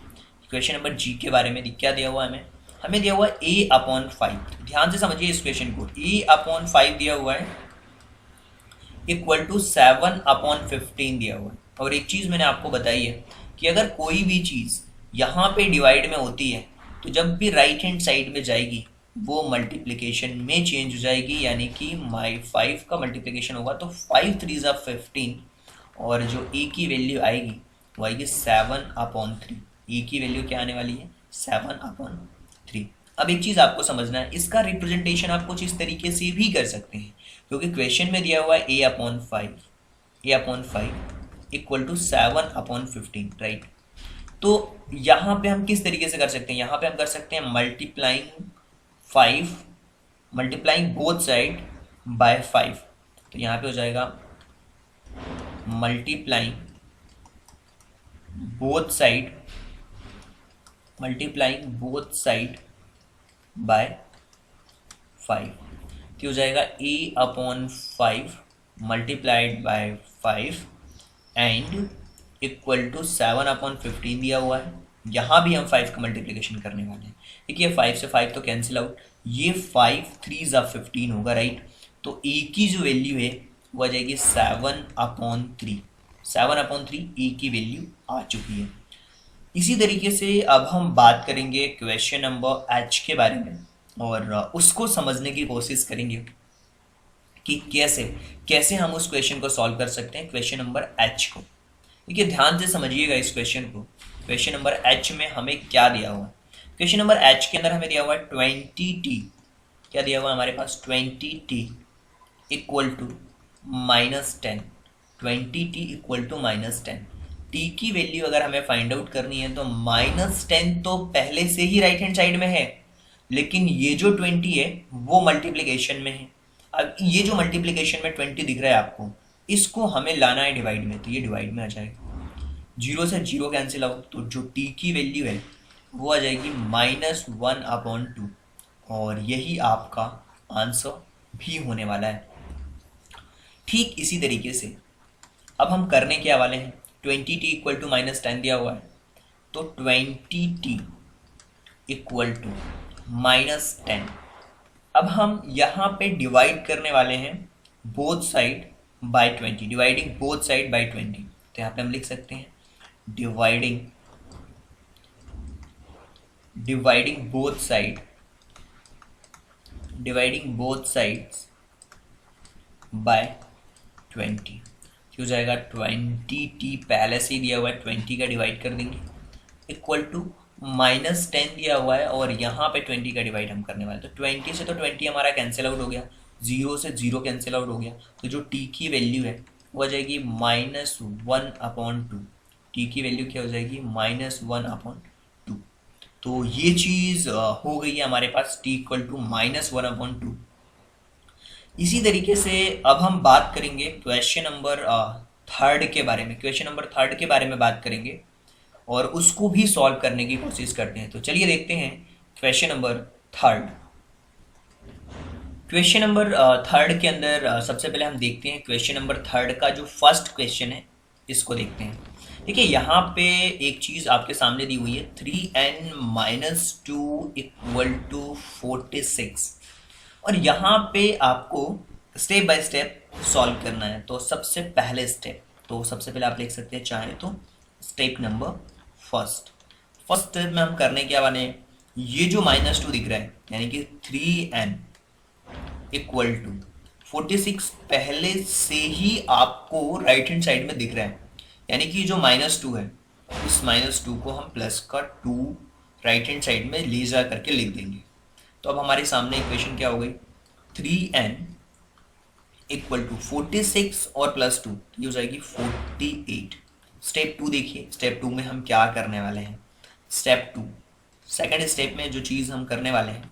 क्वेश्चन नंबर जी के बारे में क्या दिया हुआ है हमें दिया हुआ है a/5। ध्यान से समझिए इस क्वेश्चन को, a/5 दिया हुआ है इक्वल टू 7/15 दिया हुआ है। और एक चीज़ मैंने आपको बताई है कि अगर कोई भी चीज़ यहाँ पे डिवाइड में होती है तो जब भी राइट हैंड साइड में जाएगी वो मल्टीप्लिकेशन में चेंज हो जाएगी, यानी कि माई 5 का मल्टीप्लिकेशन होगा तो 5 3 ज़ा 15, और जो ए की वैल्यू आएगी वो आएगी 7/3। ए की वैल्यू क्या आने वाली है? 7/3। अब एक चीज़ आपको समझना है, इसका रिप्रेजेंटेशन आप कुछ इस तरीके से भी कर सकते हैं, क्योंकि क्वेश्चन में दिया हुआ है a/5 इक्वल टू 7/15, राइट। तो यहाँ पे हम किस तरीके से कर सकते हैं? यहाँ पे हम कर सकते हैं मल्टीप्लाइंग बोथ साइड बाय 5। तो यहाँ पे हो जाएगा मल्टीप्लाइंग बोथ साइड बाय 5, तो हो जाएगा a/5 multiplied by 5 and equal to 7/15 दिया हुआ है। यहाँ भी हम 5 का मल्टीप्लिकेशन करने वाले हैं। देखिए 5 से 5 तो कैंसिल आउट, ये 5 3 ज़ा 15 होगा, राइट। तो ए की जो वैल्यू है वो आ जाएगी 7/3 ए की वैल्यू आ चुकी है। इसी तरीके से अब हम बात करेंगे क्वेश्चन नंबर एच के बारे में, और उसको समझने की कोशिश करेंगे कि कैसे हम उस क्वेश्चन को सॉल्व कर सकते हैं, क्वेश्चन नंबर एच को। देखिए ध्यान से समझिएगा इस क्वेश्चन को। क्वेश्चन नंबर एच में हमें क्या दिया हुआ है? क्वेश्चन नंबर एच के अंदर हमें दिया हुआ है 20t। क्या दिया हुआ है हमारे पास? 20t equal to -10। 20t equal to -10। t की वैल्यू अगर हमें फाइंड आउट करनी है तो -10 तो पहले से ही राइट हैंड साइड में है, लेकिन ये जो 20 है वो मल्टीप्लिकेशन में है। अब ये जो मल्टीप्लिकेशन में 20 दिख रहा है आपको, इसको हमें लाना है डिवाइड में, तो ये डिवाइड में आ जाएगा। 0 से 0 कैंसिल आउट, तो जो t की वैल्यू है वो आ जाएगी -1/2, और यही आपका आंसर भी होने वाला है। ठीक इसी तरीके से अब हम करने क्या वाले हैं? 20t इक्वल टू -10 दिया हुआ है, तो 20t इक्वल टू -10। अब हम यहाँ पे डिवाइड करने वाले हैं both side by 20, dividing both side by 20। तो यहाँ पे हम लिख सकते हैं डिवाइडिंग बोथ साइड्स बाय 20। हो जाएगा 20t पहले से ही दिया हुआ है, 20 का डिवाइड कर देंगे, इक्वल टू -10 दिया हुआ है, और यहाँ पे 20 का डिवाइड हम करने वाले हैं। तो 20 से तो 20 हमारा कैंसिल आउट हो गया, 0 से 0 कैंसिल आउट हो गया, तो जो t की वैल्यू है वो आ जाएगी -1/2। t की वैल्यू क्या हो जाएगी? -1/2। तो ये चीज़ हो गई है हमारे पास, t इक्वल टू -1/2। इसी तरीके से अब हम बात करेंगे क्वेश्चन नंबर थर्ड के बारे में। क्वेश्चन नंबर थर्ड के बारे में बात करेंगे और उसको भी सॉल्व करने की कोशिश करते हैं। तो चलिए देखते हैं question number third. Question number third के अंदर सबसे पहले हम देखते हैं क्वेश्चन नंबर थर्ड का जो फर्स्ट क्वेश्चन है, इसको देखते हैं। देखिए यहाँ पे एक चीज़ आपके सामने दी हुई है, 3n-2 इक्वल टू 46, और यहाँ पे आपको स्टेप बाय स्टेप सॉल्व करना है। तो सबसे पहले आप लिख सकते हैं चाहे तो स्टेप नंबर फर्स्ट स्टेप में हम करने क्या वाले हैं, ये जो -2 दिख रहा है यानी कि 3n इक्वल टू 46 पहले से ही आपको राइट हैंड साइड में दिख रहा है, यानी कि जो -2 है इस -2 को हम प्लस का 2 राइट हैंड साइड में ले जा करके लिख देंगे। तो अब हमारे सामने इक्वेशन क्या हो गई, 3n इक्वल टू 46 और प्लस 2, ये हो जाएगी 48। स्टेप 2 देखिए, स्टेप 2 में हम क्या करने वाले हैं। स्टेप 2 सेकेंड स्टेप में जो चीज़ हम करने वाले हैं,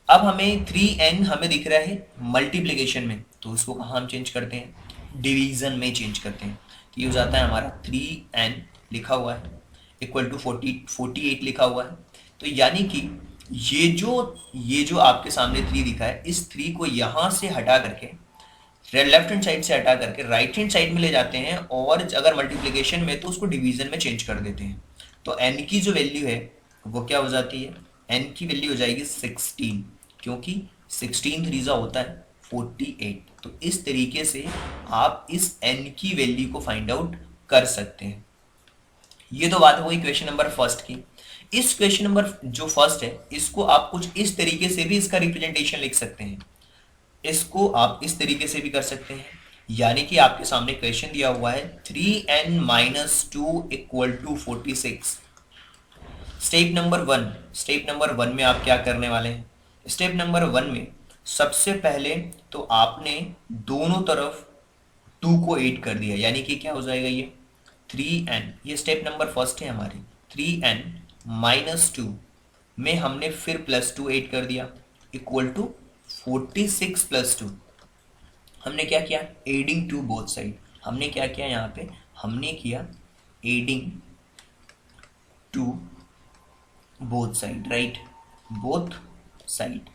अब हमें 3n हमें दिख रहा है मल्टीप्लिकेशन में, तो उसको कहाँ हम चेंज करते हैं, डिवीज़न में चेंज करते हैं। तो ये हो जाता है हमारा 3n लिखा हुआ है इक्वल टू 48 लिखा हुआ है। तो यानी कि ये जो आपके सामने 3 दिखा है, इस 3 को यहाँ से हटा करके लेफ्ट हैंड साइड से हटा करके राइट हैंड साइड में ले जाते हैं, और अगर मल्टीप्लिकेशन में तो उसको डिवीजन में चेंज कर देते हैं। तो n की जो वैल्यू है वो क्या हो जाती है, n की वैल्यू हो जाएगी 16, क्योंकि 16 3 होता है 48। तो इस तरीके से आप इस n की वैल्यू को फाइंड आउट कर सकते हैं। ये तो बात हो गई क्वेश्चन नंबर फर्स्ट की। इस क्वेश्चन नंबर जो फर्स्ट है, इसको आप कुछ इस तरीके से भी इसका रिप्रेजेंटेशन लिख सकते हैं, इसको आप इस तरीके से भी कर सकते हैं। यानी कि आपके सामने क्वेश्चन दिया हुआ है 3n-2 equal to 46। Step number one में आप क्या करने वाले हैं? स्टेप नंबर वन में सबसे पहले तो आपने दोनों तरफ 2 को 8 कर दिया, यानी कि क्या हो जाएगा ये 3n, ये स्टेप नंबर फर्स्ट है हमारी। 3n-2 में हमने फिर +2 8 कर दिया इक्वल टू 46 + 2। हमने क्या किया? Adding to both side. हमने क्या किया यहाँ पे? हमने किया adding to both side, right, both side.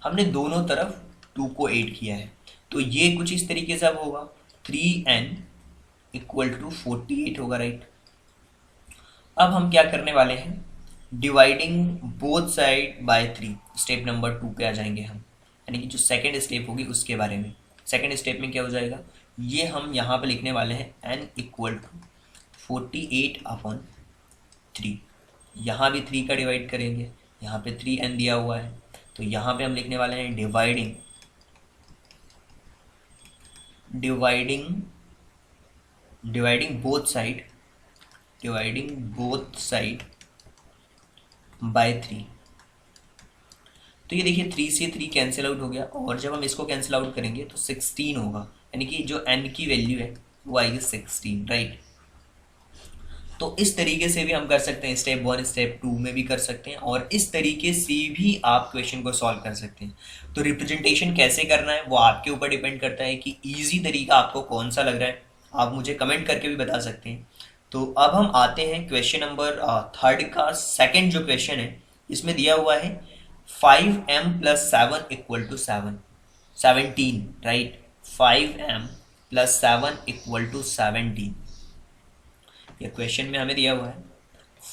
हमने दोनों तरफ 2 को 8 किया है, तो ये कुछ इस तरीके से अब होगा 3n इक्वल टू 48 होगा, राइट। अब हम क्या करने वाले हैं? Dividing both side by 3, step number 2 पे आ जाएंगे हम, यानी कि जो सेकेंड स्टेप होगी उसके बारे में। सेकेंड स्टेप में क्या हो जाएगा? ये हम यहाँ पे लिखने वाले हैं n इक्वल टू 48/3। यहाँ भी 3 का डिवाइड करेंगे, यहाँ पे 3n दिया हुआ है, तो यहाँ पे हम लिखने वाले हैं डिवाइडिंग बोथ साइड बाय 3। तो ये देखिए 3 से 3 कैंसिल आउट हो गया, और जब हम इसको कैंसिल आउट करेंगे तो 16 होगा, यानी कि जो n की वैल्यू है वो आएगी 16, राइट। तो इस तरीके से भी हम कर सकते हैं, स्टेप 1 स्टेप 2 में भी कर सकते हैं, और इस तरीके से भी आप क्वेश्चन को सॉल्व कर सकते हैं। तो रिप्रेजेंटेशन कैसे करना है वो आपके ऊपर डिपेंड करता है कि ईजी तरीका आपको कौन सा लग रहा है, आप मुझे कमेंट करके भी बता सकते हैं। तो अब हम आते हैं क्वेश्चन नंबर 3 का सेकेंड जो क्वेश्चन है, इसमें दिया हुआ है 5m + 7 equal to 17, right. 5m + 7 equal to 17, ये क्वेश्चन में हमें दिया हुआ है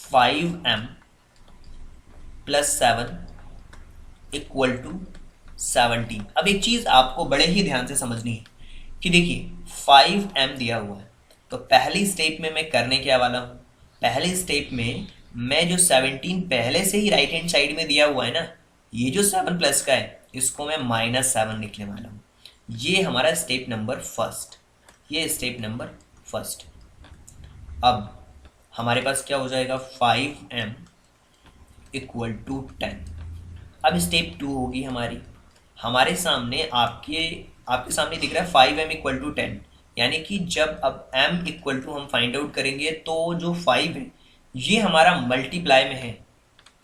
5m + 7 इक्वल टू 17। अब एक चीज आपको बड़े ही ध्यान से समझनी है कि देखिए 5m दिया हुआ है, तो पहली स्टेप में मैं करने क्या वाला हूं? पहले स्टेप में मैं जो 17 पहले से ही राइट हैंड साइड में दिया हुआ है ना, ये जो 7 प्लस का है इसको मैं -7 लिखने वाला हूँ। ये हमारा स्टेप नंबर फर्स्ट, ये स्टेप नंबर फर्स्ट। अब हमारे पास क्या हो जाएगा? 5m equal to 10। अब स्टेप 2 होगी हमारी, हमारे सामने आपके सामने दिख रहा है 5m इक्वल टू 10, यानी कि जब अब m इक्वल टू हम फाइंड आउट करेंगे तो जो 5 है ये हमारा मल्टीप्लाई में है,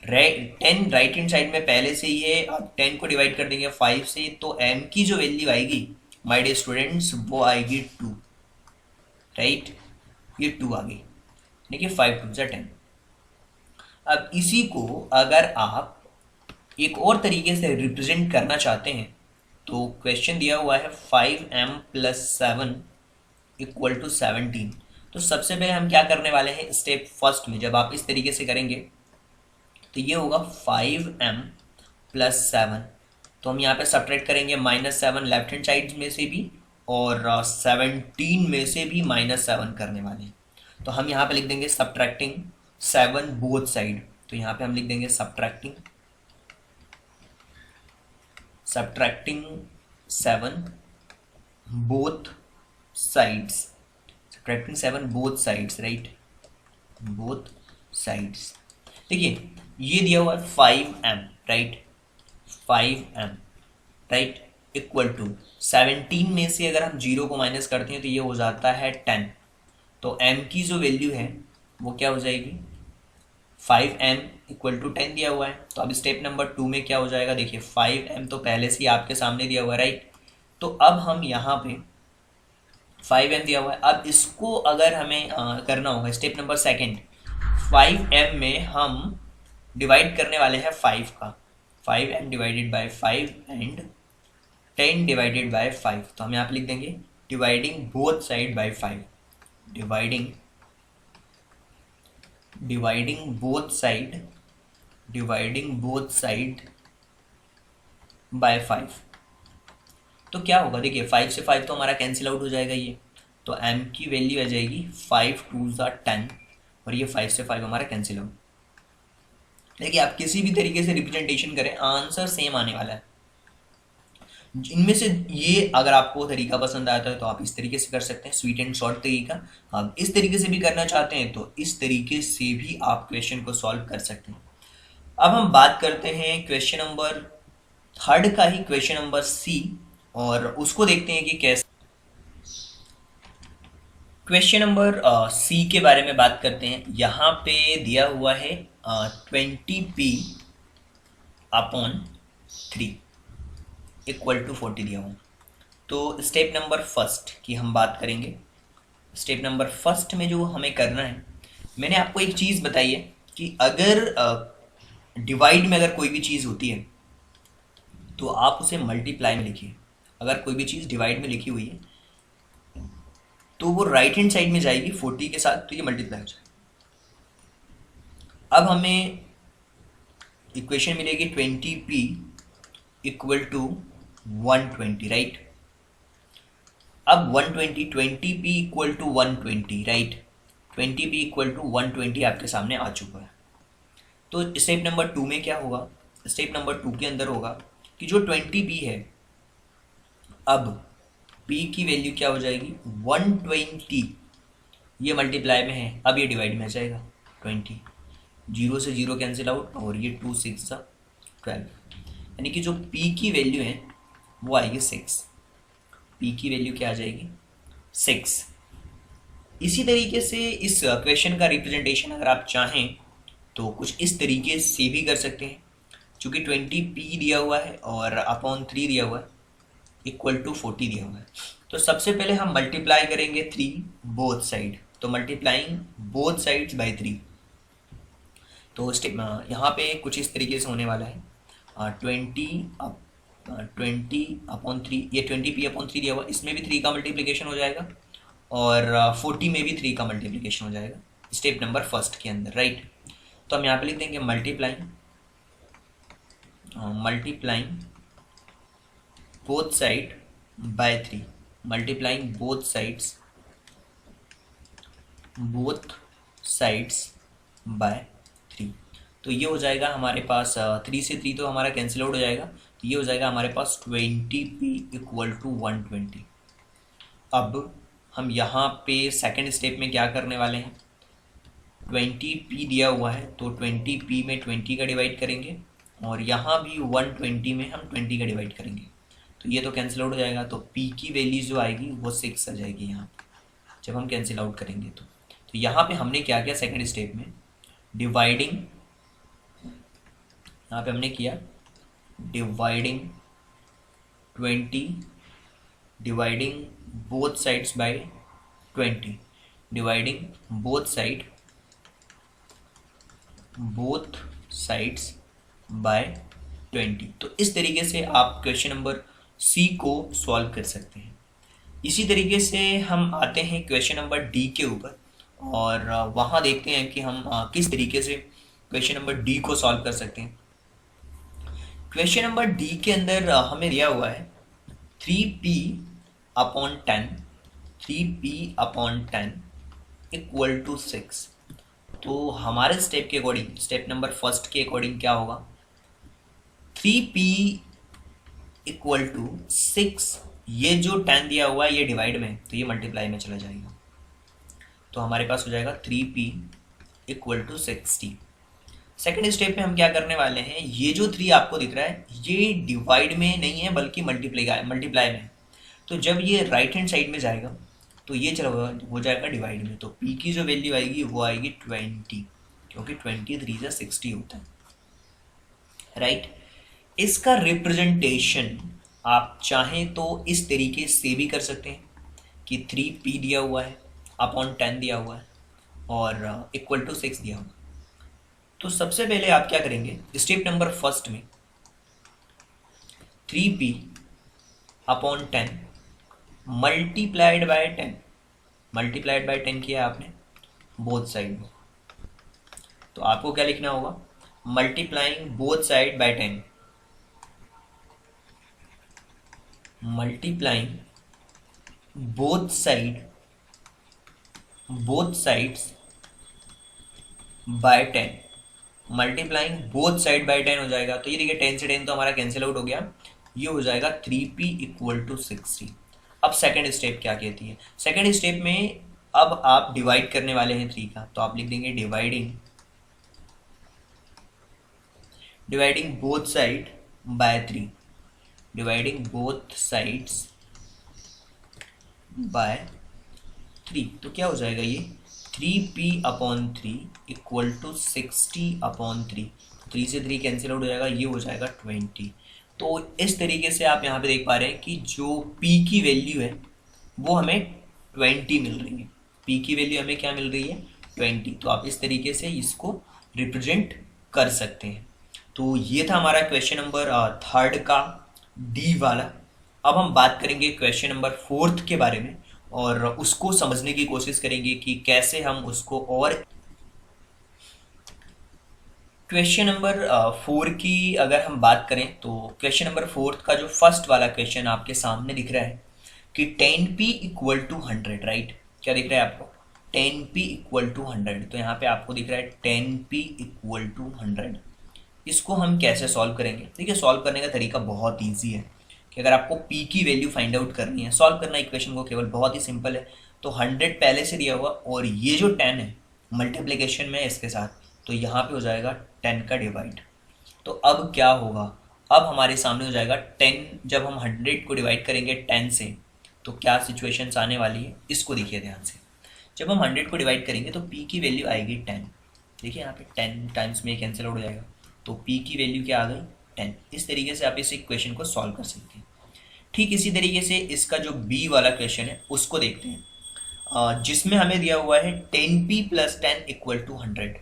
10 राइट हैंड साइड में पहले से ही है, अब 10 को डिवाइड कर देंगे 5 से, तो m की जो वैल्यू आएगी माय डियर स्टूडेंट्स वो आएगी 2, राइट। ये 2 आ गई, यानी कि 5 2 10। अब इसी को अगर आप एक और तरीके से रिप्रेजेंट करना चाहते हैं तो क्वेश्चन दिया हुआ है 5m + 7 इक्वल टू 17। तो सबसे पहले हम क्या करने वाले हैं? स्टेप फर्स्ट में जब आप इस तरीके से करेंगे तो ये होगा 5m + 7, तो हम यहाँ पे सब्ट्रैक्ट करेंगे -7 लेफ्ट हैंड साइड में से भी, और 17 में से भी -7 करने वाले हैं। तो हम यहाँ पे लिख देंगे सब्ट्रैक्टिंग 7 बोथ साइड, तो यहाँ पे हम लिख देंगे subtracting 7 both sides, right, both sides. देखिए ये दिया हुआ है 5m, right, 5m, right, equal to 17 में से अगर हम 0 को माइनस करते हैं तो ये हो जाता है 10, तो m की जो वैल्यू है वो क्या हो जाएगी? 5m इक्वल टू 10 दिया हुआ है, तो अब स्टेप नंबर 2 में क्या हो जाएगा? देखिए 5m तो पहले से ही आपके सामने दिया हुआ है, राइट, तो अब हम यहाँ पे 5m दिया हुआ है, अब इसको अगर हमें करना होगा स्टेप नंबर सेकेंड, 5m में हम डिवाइड करने वाले हैं 5 का, 5m divided by 5 and 10 divided by 5, तो हम यहाँ पे लिख देंगे dividing both side by 5, dividing both side by 5। तो क्या होगा? देखिए 5 से 5 तो हमारा कैंसिल आउट हो जाएगा ये, तो m की वैल्यू आ जाएगी 5 2 10, और ये 5 से 5 हमारा कैंसिल आउट, देखिए आप किसी भी तरीके से रिप्रेजेंटेशन करें आंसर सेम आने वाला है। इनमें से ये अगर आपको तरीका पसंद आता है तो आप इस तरीके से कर सकते हैं, स्वीट एंड शॉर्ट तरीका। आप इस तरीके से भी करना चाहते हैं तो इस तरीके से भी आप क्वेश्चन को सॉल्व कर सकते हैं। अब हम बात करते हैं क्वेश्चन नंबर थर्ड का ही, क्वेश्चन नंबर सी, और उसको देखते हैं कि कैसे। क्वेश्चन नंबर सी के बारे में बात करते हैं। यहाँ पे दिया हुआ है 20p अपॉन 3 इक्वल टू 40 दिया हुआ। तो स्टेप नंबर फर्स्ट की हम बात करेंगे। स्टेप नंबर फर्स्ट में जो हमें करना है, मैंने आपको एक चीज़ बताई है कि अगर डिवाइड में अगर कोई भी चीज़ होती है तो आप उसे मल्टीप्लाई में लिखिए। अगर कोई भी चीज़ डिवाइड में लिखी हुई है तो वो राइट हैंड साइड में जाएगी 40 के साथ, तो ये मल्टीप्लाई हो जाएगा। अब हमें इक्वेशन मिलेगी 20p इक्वल टू 120, राइट। अब 120, 20p equal to 120, right. 20p equal to 120 आपके सामने आ चुका है। तो स्टेप नंबर 2 में क्या होगा, स्टेप नंबर 2 के अंदर होगा कि जो 20p है, अब p की वैल्यू क्या हो जाएगी 120, ये मल्टीप्लाई में है, अब ये डिवाइड में आ जाएगा 20, 0 से 0 कैंसिल आउट, और ये 2 6 12, यानी कि जो p की वैल्यू है वो आएगी 6। p की वैल्यू क्या आ जाएगी 6। इसी तरीके से इस क्वेश्चन का रिप्रेजेंटेशन अगर आप चाहें तो कुछ इस तरीके से भी कर सकते हैं। चूँकि 20p दिया हुआ है और अपॉन 3 दिया हुआ है, इक्वल टू 40 दिया हुआ है, तो सबसे पहले हम मल्टीप्लाई करेंगे 3 बोथ साइड। तो मल्टीप्लाइंग बोथ साइड्स बाय 3, तो स्टेप यहाँ पे कुछ इस तरीके से होने वाला है। 20 अपॉन 3, ये 20p अपॉन 3 दिया हुआ, इसमें भी 3 का मल्टीप्लिकेशन हो जाएगा, और 40 में भी 3 का मल्टीप्लिकेशन हो जाएगा स्टेप नंबर फर्स्ट के अंदर, राइट। तो हम यहाँ पे लिख देंगे multiplying both side by 3, multiplying both sides by 3। तो ये हो जाएगा हमारे पास 3 से 3 तो हमारा कैंसिल आउट हो जाएगा, तो ये हो जाएगा हमारे पास 20p इक्वल टू 120। अब हम यहाँ पे सेकंड स्टेप में क्या करने वाले हैं, 20p दिया हुआ है तो 20p में 20 का डिवाइड करेंगे, और यहाँ भी 120 में हम 20 का डिवाइड करेंगे, तो ये तो कैंसिल आउट हो जाएगा। तो p की वैल्यू जो आएगी वो 6 आ जाएगी यहाँ जब हम कैंसिल आउट करेंगे। तो यहाँ पे हमने क्या किया सेकंड स्टेप में, डिवाइडिंग, यहाँ पे हमने किया dividing 20, dividing both sides by 20, dividing both sides by 20। तो इस तरीके से आप क्वेश्चन नंबर सी को सॉल्व कर सकते हैं। इसी तरीके से हम आते हैं क्वेश्चन नंबर डी के ऊपर, और वहाँ देखते हैं कि हम किस तरीके से क्वेश्चन नंबर डी को सॉल्व कर सकते हैं। क्वेश्चन नंबर डी के अंदर हमें दिया हुआ है 3p अपॉन 10 इक्वल टू 6। तो हमारे स्टेप के अकॉर्डिंग, स्टेप नंबर फर्स्ट के अकॉर्डिंग क्या होगा, 3p इक्वल टू 6, ये जो 10 दिया हुआ है ये डिवाइड में, तो ये मल्टीप्लाई में चला जाएगा, तो हमारे पास हो जाएगा 3p equal to 60। Second step में हम क्या करने वाले हैं, ये जो 3 आपको दिख रहा है ये डिवाइड में नहीं है बल्कि मल्टीप्लाई में, तो जब ये राइट हैंड साइड में जाएगा तो ये चला हो जाएगा डिवाइड में, तो p की जो वैल्यू आएगी वो आएगी 20, क्योंकि 20 3 से 60 होता है, राइट। इसका रिप्रेजेंटेशन आप चाहें तो इस तरीके से भी कर सकते हैं कि 3p दिया हुआ है अपॉन 10 दिया हुआ है और इक्वल टू 6 दिया हुआ। तो सबसे पहले आप क्या करेंगे, स्टेप नंबर फर्स्ट में 3p अपॉन 10 मल्टीप्लाइड बाय 10 किया आपने बोथ साइड में, तो आपको क्या लिखना होगा, multiplying both side by 10, multiplying both sides by 10, multiplying both side by 10 हो जाएगा। तो ये देखिए 10 से 10 तो हमारा कैंसिल आउट हो गया, ये हो जाएगा 3p इक्वल टू 60। अब सेकेंड स्टेप क्या कहती है, सेकेंड स्टेप में अब आप डिवाइड करने वाले हैं 3 का, तो आप लिख देंगे dividing both side by 3, dividing both sides by 3। तो क्या हो जाएगा ये 3p upon 3 equal to 60 upon 3। 3 से 3 कैंसिल आउट हो जाएगा, ये हो जाएगा 20। तो इस तरीके से आप यहाँ पे देख पा रहे हैं कि जो p की वैल्यू है वो हमें 20 मिल रही है। p की वैल्यू हमें क्या मिल रही है 20। तो आप इस तरीके से इसको रिप्रेजेंट कर सकते हैं। तो ये था हमारा क्वेश्चन नंबर 3 का डी वाला। अब हम बात करेंगे क्वेश्चन नंबर 4 के बारे में और उसको समझने की कोशिश करेंगे कि कैसे हम उसको और क्वेश्चन नंबर 4 की अगर हम बात करें तो क्वेश्चन नंबर 4 का जो फर्स्ट वाला क्वेश्चन आपके सामने दिख रहा है कि 10p इक्वल टू 100, राइट। क्या दिख रहा है आपको 10p इक्वल टू 100। तो यहाँ पे आपको दिख रहा है 10p इक्वल टू 100। इसको हम कैसे सॉल्व करेंगे, देखिए सॉल्व करने का तरीका बहुत ईजी है कि अगर आपको p की वैल्यू फाइंड आउट करनी है, सॉल्व करना इक्वेशन को केवल बहुत ही सिंपल है। तो 100 पहले से दिया हुआ और ये जो 10 है मल्टीप्लिकेशन में इसके साथ, तो यहाँ पे हो जाएगा 10 का डिवाइड। तो अब क्या होगा, अब हमारे सामने हो जाएगा 10, जब हम 100 को डिवाइड करेंगे 10 से तो क्या सिचुएशंस आने वाली है, इसको देखिए ध्यान से। जब हम 100 को डिवाइड करेंगे तो p की वैल्यू आएगी 10। देखिए यहाँ पे 10 टाइम्स में कैंसिल आउट हो जाएगा, तो p की वैल्यू क्या आ गई 10। इस तरीके से आप इस इक्वेशन को सॉल्व कर सकते हैं। ठीक इसी तरीके से इसका जो b वाला क्वेश्चन है उसको देखते हैं, जिसमें हमें दिया हुआ है 10p plus 10 equal to 100।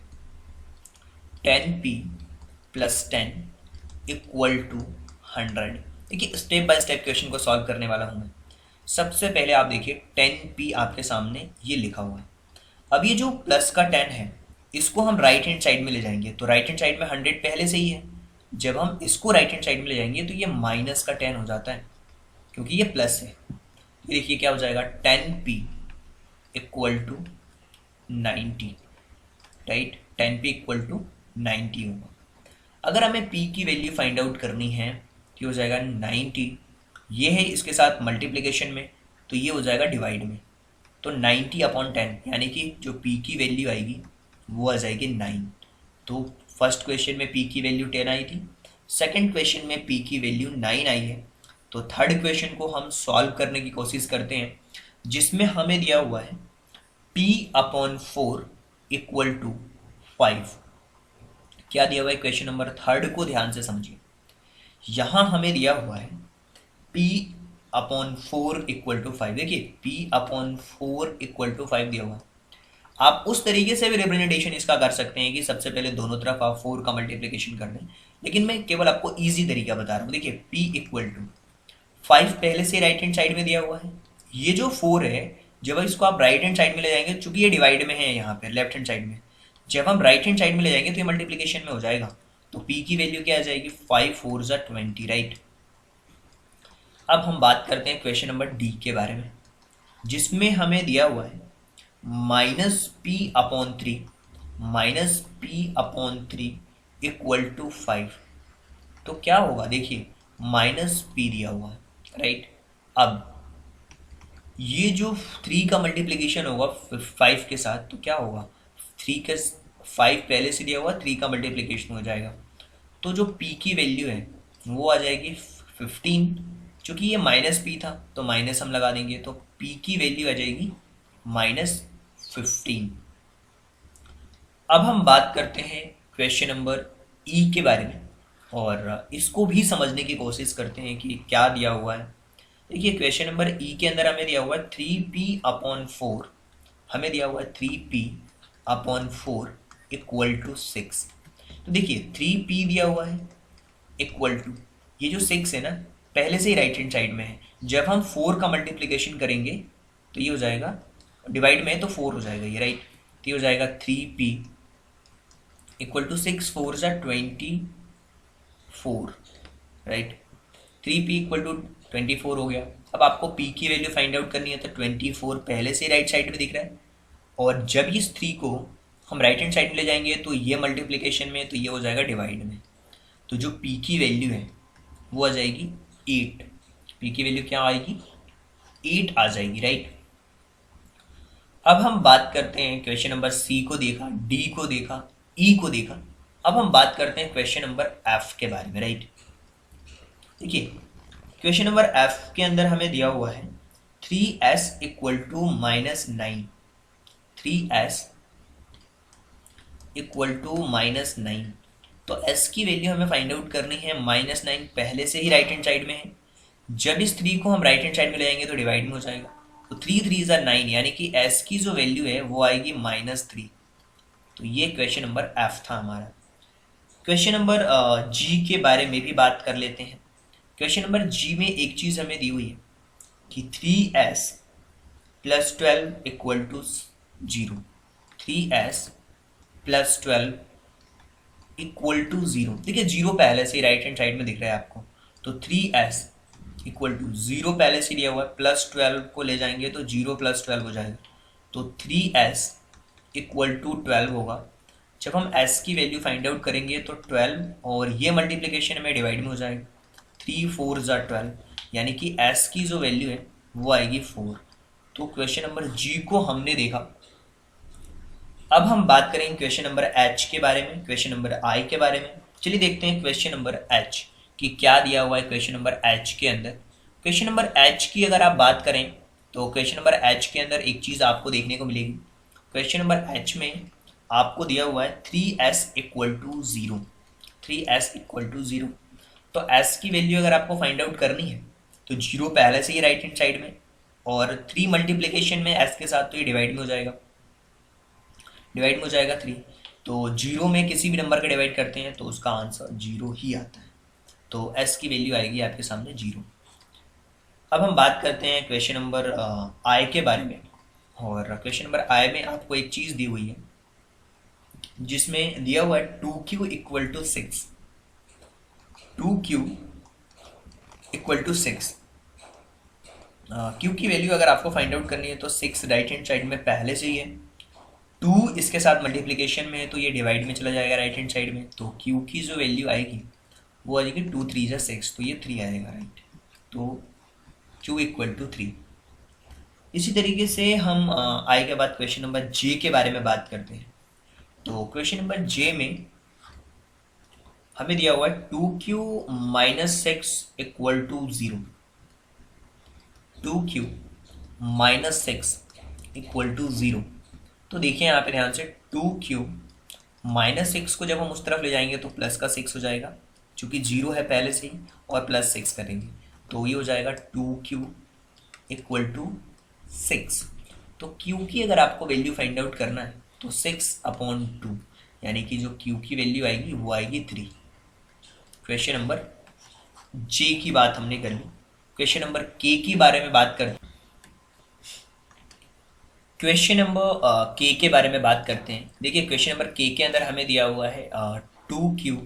10p plus 10 equal to 100। देखिए स्टेप बाय स्टेप क्वेश्चन को सॉल्व करने वाला हूँ मैं। सबसे पहले आप देखिए 10p आपके सामने ये लिखा हुआ है। अब ये जो प्लस का 10 है इसको हम राइट हैंड साइड में ले जाएंगे, तो राइट हैंड साइड में 100 पहले से ही है। जब हम इसको राइट हैंड साइड में ले जाएंगे तो ये माइनस का 10 हो जाता है क्योंकि ये प्लस है। ये देखिए क्या हो जाएगा 10p equal to 90, right. 10p equal to 90 होगा। अगर हमें p की वैल्यू फाइंड आउट करनी है तो हो जाएगा 90, ये है इसके साथ मल्टीप्लिकेशन में, तो ये हो जाएगा डिवाइड में। तो 90 अपॉन 10 यानी कि जो p की वैल्यू आएगी वो आ जाएगी 9। तो फर्स्ट क्वेश्चन में p की वैल्यू 10 आई थी, सेकंड क्वेश्चन में p की वैल्यू 9 आई है। तो थर्ड क्वेश्चन को हम सॉल्व करने की कोशिश करते हैं, जिसमें हमें दिया हुआ है p अपॉन 4 इक्वल टू 5। क्या दिया हुआ है क्वेश्चन नंबर 3 को ध्यान से समझिए। यहां हमें दिया हुआ है p अपॉन 4 इक्वल टू 5। देखिए p अपॉन 4 इक्वल टू 5 दिया हुआ है। आप उस तरीके से भी रिप्रेजेंटेशन इसका कर सकते हैं कि सबसे पहले दोनों तरफ आप 4 का मल्टीप्लिकेशन कर दें, लेकिन मैं केवल आपको इजी तरीका बता रहा हूँ। देखिए p इक्वल टू 5 पहले से राइट हैंड साइड में दिया हुआ है। ये जो 4 है जब इसको आप राइट हैंड साइड में ले जाएंगे, चूंकि ये डिवाइड में है यहाँ पे लेफ्ट हैंड साइड में, जब हम राइट हैंड साइड में ले जाएंगे तो ये मल्टीप्लिकेशन में हो जाएगा। तो p की वैल्यू क्या आ जाएगी 5 4 जा 20, राइट। अब हम बात करते हैं क्वेश्चन नंबर डी के बारे में, जिसमें हमें दिया हुआ है minus p upon 3 equal to 5। तो क्या होगा, देखिए माइनस p दिया हुआ है, राइट। अब ये जो 3 का मल्टीप्लिकेशन होगा 5 के साथ, तो क्या होगा 3 के 5 पहले से दिया हुआ, 3 का मल्टीप्लिकेशन हो जाएगा। तो जो p की वैल्यू है वो आ जाएगी 15। चूंकि ये माइनस p था तो माइनस हम लगा देंगे, तो p की वैल्यू आ जाएगी -15। अब हम बात करते हैं क्वेश्चन नंबर ई के बारे में और इसको भी समझने की कोशिश करते हैं कि क्या दिया हुआ है। देखिए क्वेश्चन नंबर ई के अंदर हमें दिया हुआ है 3p अपॉन 4, हमें दिया हुआ है 3p अपॉन 4 इक्वल टू 6। तो देखिए 3p दिया हुआ है इक्वल टू, ये जो 6 है ना पहले से ही राइट हैंड साइड में है। जब हम 4 का मल्टीप्लिकेशन करेंगे तो ये हो जाएगा, डिवाइड में है तो 4 हो जाएगा ये, राइट। तो ये हो जाएगा 3p इक्वल टू 6 4 जा 24, राइट। 3p इक्वल टू 24 हो गया। अब आपको p की वैल्यू फाइंड आउट करनी है, तो 24 पहले से राइट साइड में दिख रहा है, और जब इस 3 को हम राइट हैंड साइड में ले जाएंगे तो ये मल्टीप्लिकेशन में, तो ये हो जाएगा डिवाइड में। तो जो p की वैल्यू है वो आ जाएगी 8। p की वैल्यू क्या आएगी? 8 आ जाएगी, राइट। अब हम बात करते हैं, क्वेश्चन नंबर सी को देखा, डी को देखा, ई को देखा। अब हम बात करते हैं क्वेश्चन नंबर एफ के बारे में, राइट। देखिए क्वेश्चन नंबर एफ के अंदर हमें दिया हुआ है 3s equal to -9, 3s equal to -9। तो s की वैल्यू हमें फाइंड आउट करनी है। -9 पहले से ही राइट हैंड साइड में है, जब इस 3 को हम राइट हैंड साइड में ले जाएंगे तो डिवाइड में हो जाएगा। तो 3 3 9, यानी कि s की जो वैल्यू है वो आएगी -3। तो ये क्वेश्चन नंबर एफ था हमारा। क्वेश्चन नंबर जी के बारे में भी बात कर लेते हैं। क्वेश्चन नंबर जी में एक चीज हमें दी हुई है कि 3s + 12 equal to 0, 3s + 12 equal to 0। देखिए 0 पहले से राइट हैंड साइड में दिख रहा है आपको, तो 3s इक्वल टू 0 पहले से दिया हुआ है, +12 को ले जाएंगे तो 0 + 12 हो जाएगा। तो 3s इक्वल टू 12 होगा। जब हम s की वैल्यू फाइंड आउट करेंगे तो 12 और ये मल्टीप्लिकेशन में डिवाइड में हो जाएगा। 3 4 = 12, यानी कि s की जो वैल्यू है वो आएगी 4। तो क्वेश्चन नंबर जी को हमने देखा। अब हम बात करेंगे क्वेश्चन नंबर एच के बारे में, क्वेश्चन नंबर आई के बारे में। चलिए देखते हैं क्वेश्चन नंबर एच कि क्या दिया हुआ है क्वेश्चन नंबर एच के अंदर। क्वेश्चन नंबर एच की अगर आप बात करें तो क्वेश्चन नंबर एच के अंदर एक चीज़ आपको देखने को मिलेगी। क्वेश्चन नंबर एच में आपको दिया हुआ है 3s equal to 0, 3s equal to 0। तो s की वैल्यू अगर आपको फाइंड आउट करनी है तो 0 पहले से ही राइट हैंड साइड में, और 3 मल्टीप्लिकेशन में s के साथ तो ये डिवाइड में हो जाएगा, डिवाइड में हो जाएगा 3। तो 0 में किसी भी नंबर का डिवाइड करते हैं तो उसका आंसर 0 ही आता है। तो s की वैल्यू आएगी आपके सामने 0। अब हम बात करते हैं क्वेश्चन नंबर आई के बारे में। और क्वेश्चन नंबर आई में आपको एक चीज़ दी हुई है जिसमें दिया हुआ है 2q equal to 6, 2q equal to 6। q की वैल्यू अगर आपको फाइंड आउट करनी है तो 6 राइट हैंड साइड में पहले से ही है, 2 इसके साथ मल्टीप्लिकेशन में है तो ये डिवाइड में चला जाएगा राइट हैंड साइड में। तो q की जो वैल्यू आएगी वो आ जाएगी 2 3 6, तो ये 3 आएगा, राइट। तो q इक्वल टू 3। इसी तरीके से हम आई के बाद क्वेश्चन नंबर जे के बारे में बात करते हैं। तो क्वेश्चन नंबर जे में हमें दिया हुआ है 2q - 6 equal to 0, 2q - 6 equal to 0। तो देखिए यहाँ पे ध्यान से 2q - 6 को जब हम उस तरफ ले जाएंगे तो प्लस का 6 हो जाएगा, चूंकि 0 है पहले से ही, और +6 करेंगे तो ये हो जाएगा 2q इक्वल टू 6। तो q की अगर आपको वैल्यू फाइंड आउट करना है तो 6/2, यानी कि जो q की वैल्यू आएगी वो आएगी 3। क्वेश्चन नंबर जे की बात हमने कर ली। क्वेश्चन नंबर के की बारे में बात करते हैं। क्वेश्चन नंबर के के बारे में बात करते हैं। देखिए क्वेश्चन नंबर के अंदर हमें दिया हुआ है 2q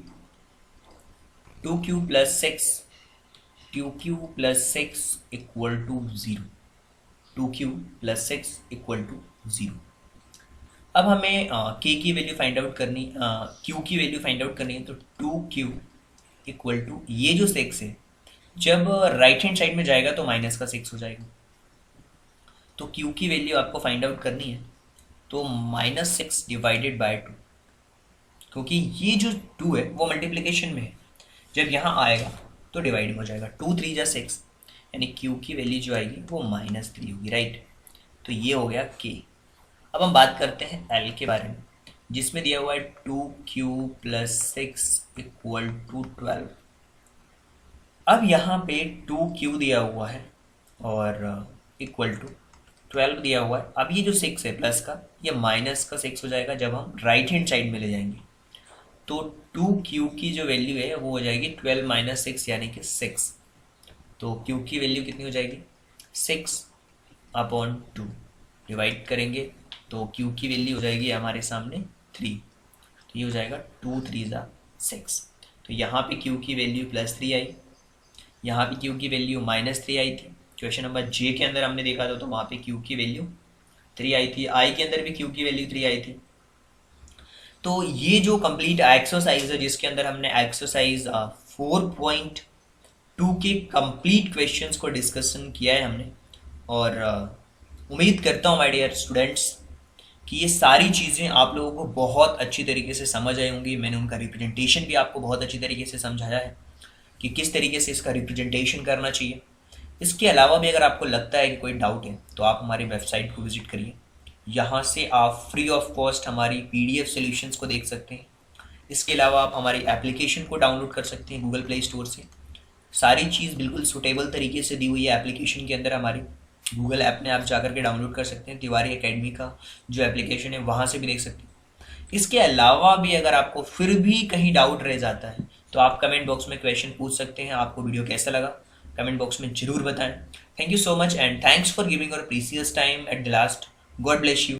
+ 6, 2q + 6 equal to 0, 2q + 6 equal to 0। अब हमें के की वैल्यू फाइंड आउट करनी, q की वैल्यू फाइंड आउट करनी है। तो 2q इक्वल टू ये जो 6 है जब राइट हैंड साइड में जाएगा तो माइनस का 6 हो जाएगा। तो q की वैल्यू आपको फाइंड आउट करनी है तो -6 डिवाइडेड बाय 2, क्योंकि ये जो 2 है वो मल्टीप्लिकेशन में है, जब यहाँ आएगा तो डिवाइड में हो जाएगा। 2 3 6, यानी q की वैल्यू जो आएगी वो -3 होगी, राइट। तो ये हो गया k। अब हम बात करते हैं l के बारे में, जिसमें दिया हुआ है 2q + 6 इक्वल टू 12। अब यहाँ पे 2q दिया हुआ है और इक्वल टू 12 दिया हुआ है। अब ये जो 6 है प्लस का, ये माइनस का 6 हो जाएगा जब हम राइट हैंड साइड में ले जाएंगे। तो 2q की जो वैल्यू है वो हो जाएगी 12 - 6, यानी कि 6। तो q की वैल्यू कितनी हो जाएगी? 6/2 डिवाइड करेंगे तो q की वैल्यू हो जाएगी हमारे सामने 3। तो ये हो जाएगा 2 3 6। तो यहाँ पे q की वैल्यू +3 आई, यहाँ पे q की वैल्यू -3 आई थी। क्वेश्चन नंबर जे के अंदर हमने देखा था तो वहाँ पे q की वैल्यू 3 आई थी। आई के अंदर भी q की वैल्यू 3 आई थी। तो ये जो कंप्लीट एक्सरसाइज है जिसके अंदर हमने एक्सरसाइज 4.2 के कंप्लीट क्वेश्चंस को डिस्कशन किया है हमने। और उम्मीद करता हूँ माय डियर स्टूडेंट्स कि ये सारी चीज़ें आप लोगों को बहुत अच्छी तरीके से समझ आई होंगी। मैंने उनका रिप्रेजेंटेशन भी आपको बहुत अच्छी तरीके से समझाया है कि किस तरीके से इसका रिप्रेजेंटेशन करना चाहिए। इसके अलावा भी अगर आपको लगता है कि कोई डाउट है तो आप हमारी वेबसाइट को विजिट करिए। यहाँ से आप फ्री ऑफ कॉस्ट हमारी PDF सॉल्यूशंस को देख सकते हैं। इसके अलावा आप हमारी एप्लीकेशन को डाउनलोड कर सकते हैं गूगल प्ले स्टोर से। सारी चीज़ बिल्कुल सूटेबल तरीके से दी हुई है एप्लीकेशन के अंदर। हमारी गूगल ऐप में आप जाकर के डाउनलोड कर सकते हैं। तिवारी एकेडमी का जो एप्लीकेशन है वहाँ से भी देख सकते हैं। इसके अलावा भी अगर आपको फिर भी कहीं डाउट रह जाता है तो आप कमेंट बॉक्स में क्वेश्चन पूछ सकते हैं। आपको वीडियो कैसा लगा कमेंट बॉक्स में जरूर बताएं। Thank you so much and thanks for giving your precious time at the last. God bless you.